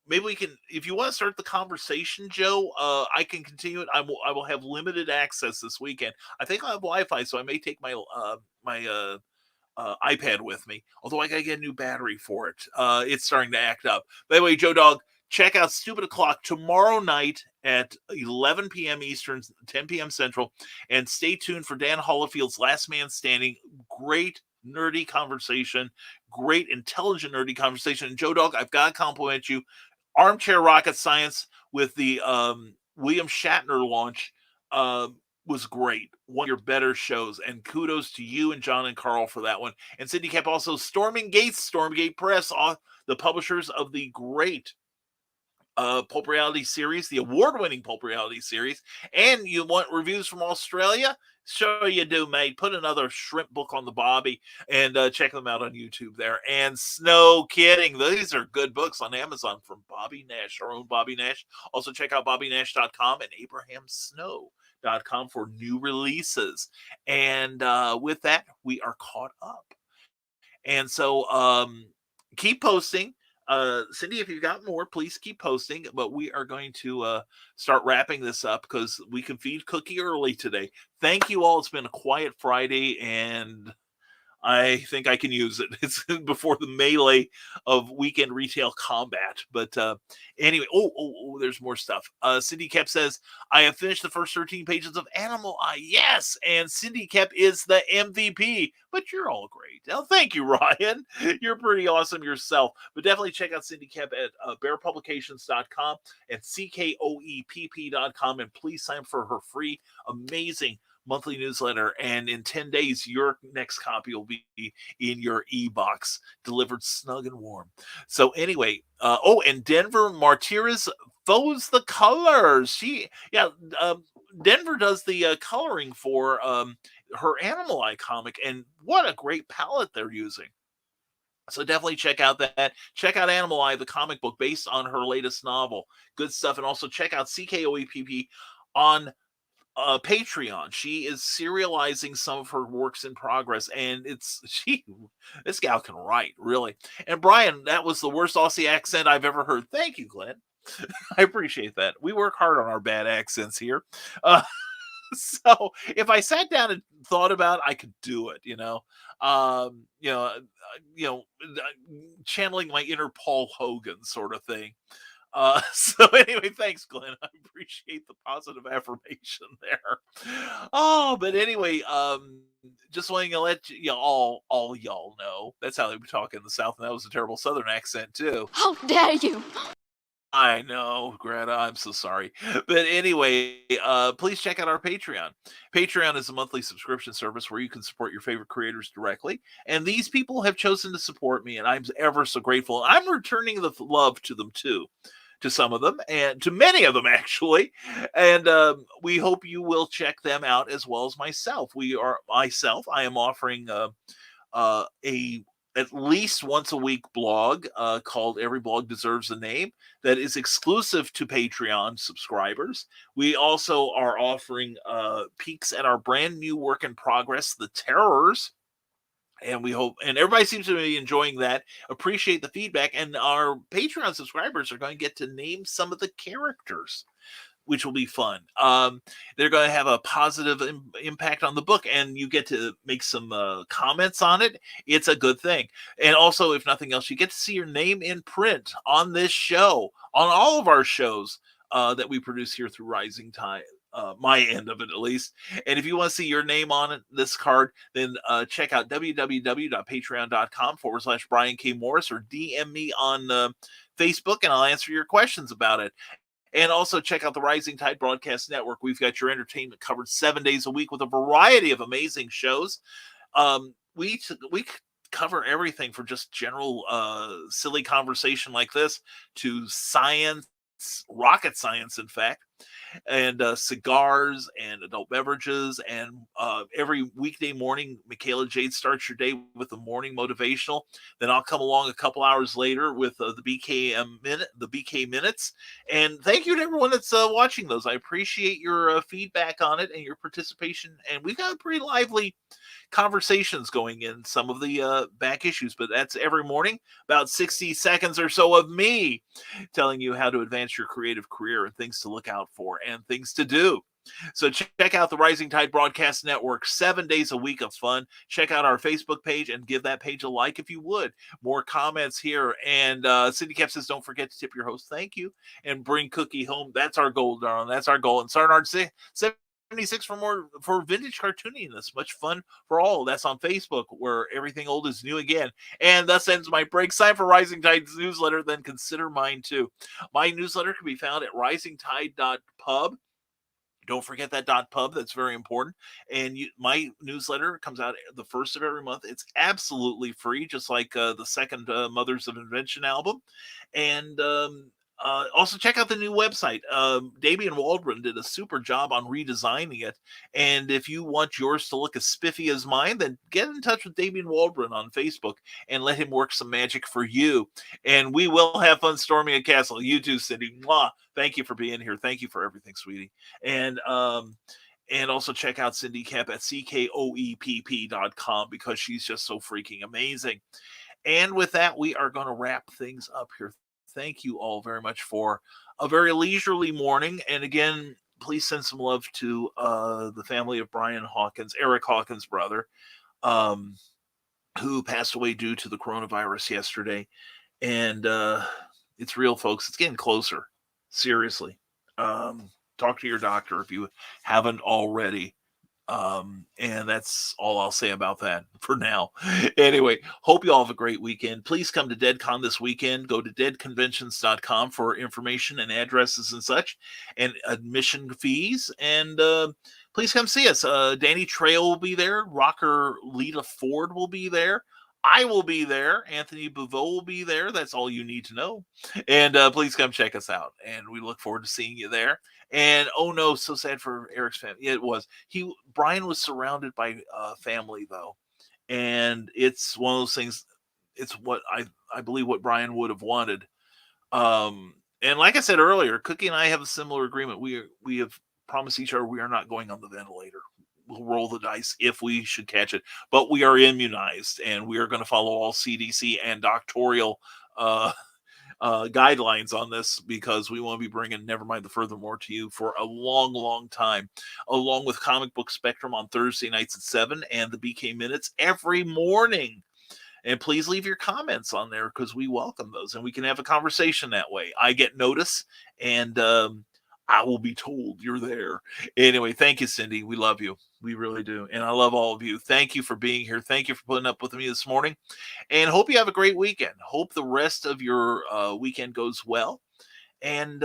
maybe we can, if you want to start the conversation, Joe, I can continue it. I will have limited access this weekend. I think I'll have Wi-Fi, so I may take my iPad with me. Although I gotta get a new battery for it. It's starting to act up. By the way, Joe Dog, check out Stupid O'Clock tomorrow night at 11 p.m. Eastern, 10 p.m. Central, and stay tuned for Dan Hollifield's Last Man Standing. Great nerdy conversation, great intelligent nerdy conversation. And Joe Dog, I've got to compliment you. Armchair Rocket Science with the William Shatner launch was great. One of your better shows. And kudos to you and John and Carl for that one. And Cindy kept also Storming Gates, Stormgate Press, the publishers of the great Pulp Reality series, the award-winning Pulp Reality series. And you want reviews from Australia? Sure you do, mate. Put another shrimp book on the Bobby and check them out on YouTube there. And Snow Kidding. These are good books on Amazon from Bobby Nash, our own Bobby Nash. Also check out BobbyNash.com and AbrahamSnow.com for new releases. And with that, we are caught up. And so keep posting. Cindy, if you've got more, please keep posting. But we are going to start wrapping this up because we can feed Cookie early today. Thank you all. It's been a quiet Friday, and I think I can use it. It's before the melee of weekend retail combat. But anyway, there's more stuff. Cindy Kep says, I have finished the first 13 pages of Animal Eye. Yes, and Cindy Kep is the MVP. But you're all great. Now, thank you, Ryan. You're pretty awesome yourself. But definitely check out Cindy Kep at bearpublications.com and CKOEPP.com. And please sign up for her free, amazing monthly newsletter, and in 10 days your next copy will be in your e-box, delivered snug and warm. So anyway, and Denver Martires Foes the colors. Denver does the coloring for her Animal Eye comic, and what a great palette they're using. So definitely check out that. Check out Animal Eye, the comic book based on her latest novel. Good stuff. And also check out CKOEPP on Patreon. She is serializing some of her works in progress, and this gal can write, really. And Brian, that was the worst Aussie accent I've ever heard. Thank you, Glenn. I appreciate that. We work hard on our bad accents here. So if I sat down and thought about it, I could do it, channeling my inner Paul Hogan sort of thing. So anyway, thanks, Glenn. I appreciate the positive affirmation there. But anyway, just wanting to let all y'all know that's how they would talk in the South, and that was a terrible Southern accent too. How dare you! I know, Greta, I'm so sorry. But anyway, please check out our Patreon. Patreon is a monthly subscription service where you can support your favorite creators directly. And these people have chosen to support me, and I'm ever so grateful. I'm returning the love to them, too. To some of them, and to many of them, actually. And we hope you will check them out as well as myself. I am offering a at least once a week blog called Every Blog Deserves a Name that is exclusive to Patreon subscribers. We also are offering peeks at our brand new work in progress, The Terrors. And we hope, and everybody seems to be enjoying that. Appreciate the feedback. And our Patreon subscribers are going to get to name some of the characters, which will be fun. They're going to have a positive impact on the book, and you get to make some comments on it. It's a good thing. And also, if nothing else, you get to see your name in print on this show, on all of our shows that we produce here through Rising Tide. My end of it, at least. And if you want to see your name on this card, then check out www.patreon.com/Brian K. Morris or DM me on Facebook, and I'll answer your questions about it. And also check out the Rising Tide Broadcast Network. We've got your entertainment covered 7 days a week with a variety of amazing shows. We cover everything from just general silly conversation like this to science, rocket science, in fact, and cigars and adult beverages. And every weekday morning, Michaela Jade starts your day with the morning motivational. Then I'll come along a couple hours later with the BK Minutes. And thank you to everyone that's watching those. I appreciate your feedback on it and your participation. And we've got pretty lively conversations going in some of the back issues, but that's every morning. About 60 seconds or so of me telling you how to advance your creative career and things to look out for and things to do. So check out the Rising Tide Broadcast Network, 7 days a week of fun. Check out our Facebook page and give that page a like if you would. More comments here. And Cindy Cap says, don't forget to tip your host. Thank you. And bring Cookie home. That's our goal, darling. That's our goal. And Sarnard 76 for vintage cartooniness. Much fun for all. That's on Facebook, where everything old is new again. And thus ends my break. Sign for Rising Tide's newsletter, then consider mine too. My newsletter can be found at risingtide.pub. Don't forget that .pub. That's very important. And my newsletter comes out the first of every month. It's absolutely free, just like the second Mothers of Invention album. And also check out the new website. Damian Waldron did a super job on redesigning it. And if you want yours to look as spiffy as mine, then get in touch with Damian Waldron on Facebook and let him work some magic for you. And we will have fun storming a castle. You too, Cindy. Mwah. Thank you for being here. Thank you for everything, sweetie. And also check out Cindy Cap at CKOEPP.com, because she's just so freaking amazing. And with that, we are going to wrap things up here. Thank you all very much for a very leisurely morning. And again, please send some love to the family of Brian Hawkins, Eric Hawkins' brother, who passed away due to the coronavirus yesterday. And it's real, folks. It's getting closer. Seriously. Talk to your doctor if you haven't already. And that's all I'll say about that for now. Anyway, hope you all have a great weekend. Please come to DeadCon this weekend. Go to deadconventions.com for information and addresses and such, and admission fees. And please come see us. Danny Trejo will be there. Rocker Lita Ford will be there. I will be there. Anthony Bouveau will be there. That's all you need to know. And please come check us out. And we look forward to seeing you there. And oh no, so sad for Eric's family. Yeah, it was. Brian was surrounded by family though. And it's one of those things. It's what I believe what Brian would have wanted. And like I said earlier, Cookie and I have a similar agreement. We have promised each other we are not going on the ventilator. We'll roll the dice if we should catch it, but we are immunized, and we are going to follow all CDC and doctoral guidelines on this, because we want to be bringing Nevermind the Furthermore to you for a long, long time, along with Comic Book Spectrum on Thursday nights at 7 and the BK Minutes every morning. And please leave your comments on there, because we welcome those, and we can have a conversation that way. I get notice, and I will be told you're there. Anyway, thank you, Cindy. We love you. We really do. And I love all of you. Thank you for being here. Thank you for putting up with me this morning. And hope you have a great weekend. Hope the rest of your weekend goes well. And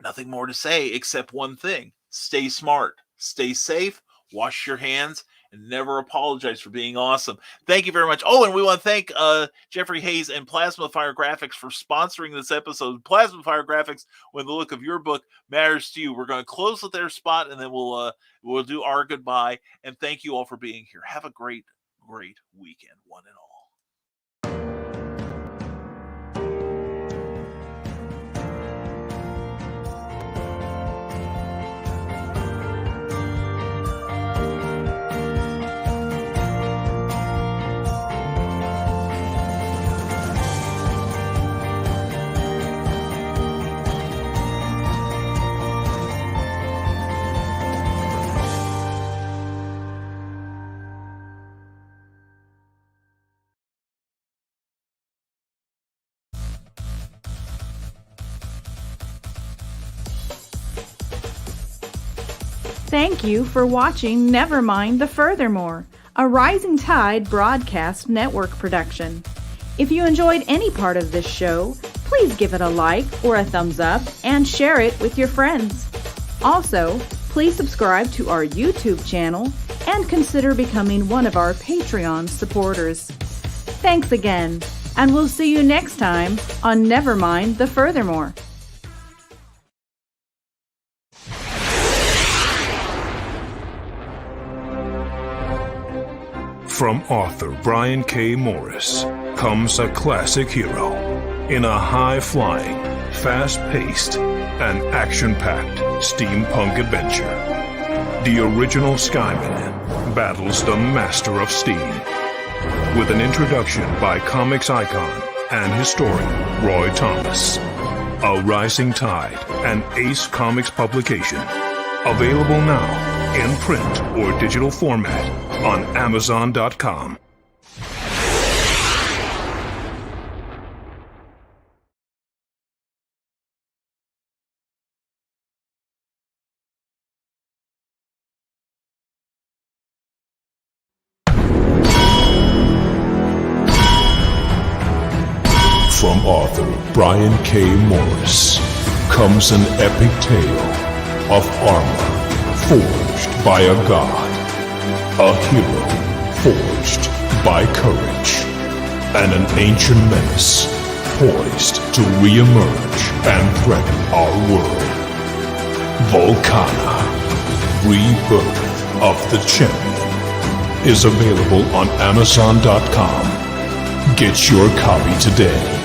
nothing more to say except one thing. Stay smart. Stay safe. Wash your hands. And never apologize for being awesome. Thank you very much. Oh, and we want to thank Jeffrey Hayes and Plasma Fire Graphics for sponsoring this episode. Plasma Fire Graphics, when the look of your book matters to you. We're going to close with their spot, and then we'll do our goodbye. And thank you all for being here. Have a great, great weekend, one and all. Thank you for watching Nevermind the Furthermore, a Rising Tide Broadcast Network production. If you enjoyed any part of this show, please give it a like or a thumbs up and share it with your friends. Also, please subscribe to our YouTube channel and consider becoming one of our Patreon supporters. Thanks again, and we'll see you next time on Nevermind the Furthermore. From author Brian K. Morris comes a classic hero in a high-flying, fast-paced, and action-packed steampunk adventure. The original Skyman battles the Master of Steam with an introduction by comics icon and historian Roy Thomas. A Rising Tide, an Ace Comics publication. Available now in print or digital format on Amazon.com. From author Brian K. Morris comes an epic tale of armor forged by a god, a hero forged by courage, and an ancient menace poised to re-emerge and threaten our world. Volcana, Rebirth of the Champion, is available on Amazon.com. Get your copy today.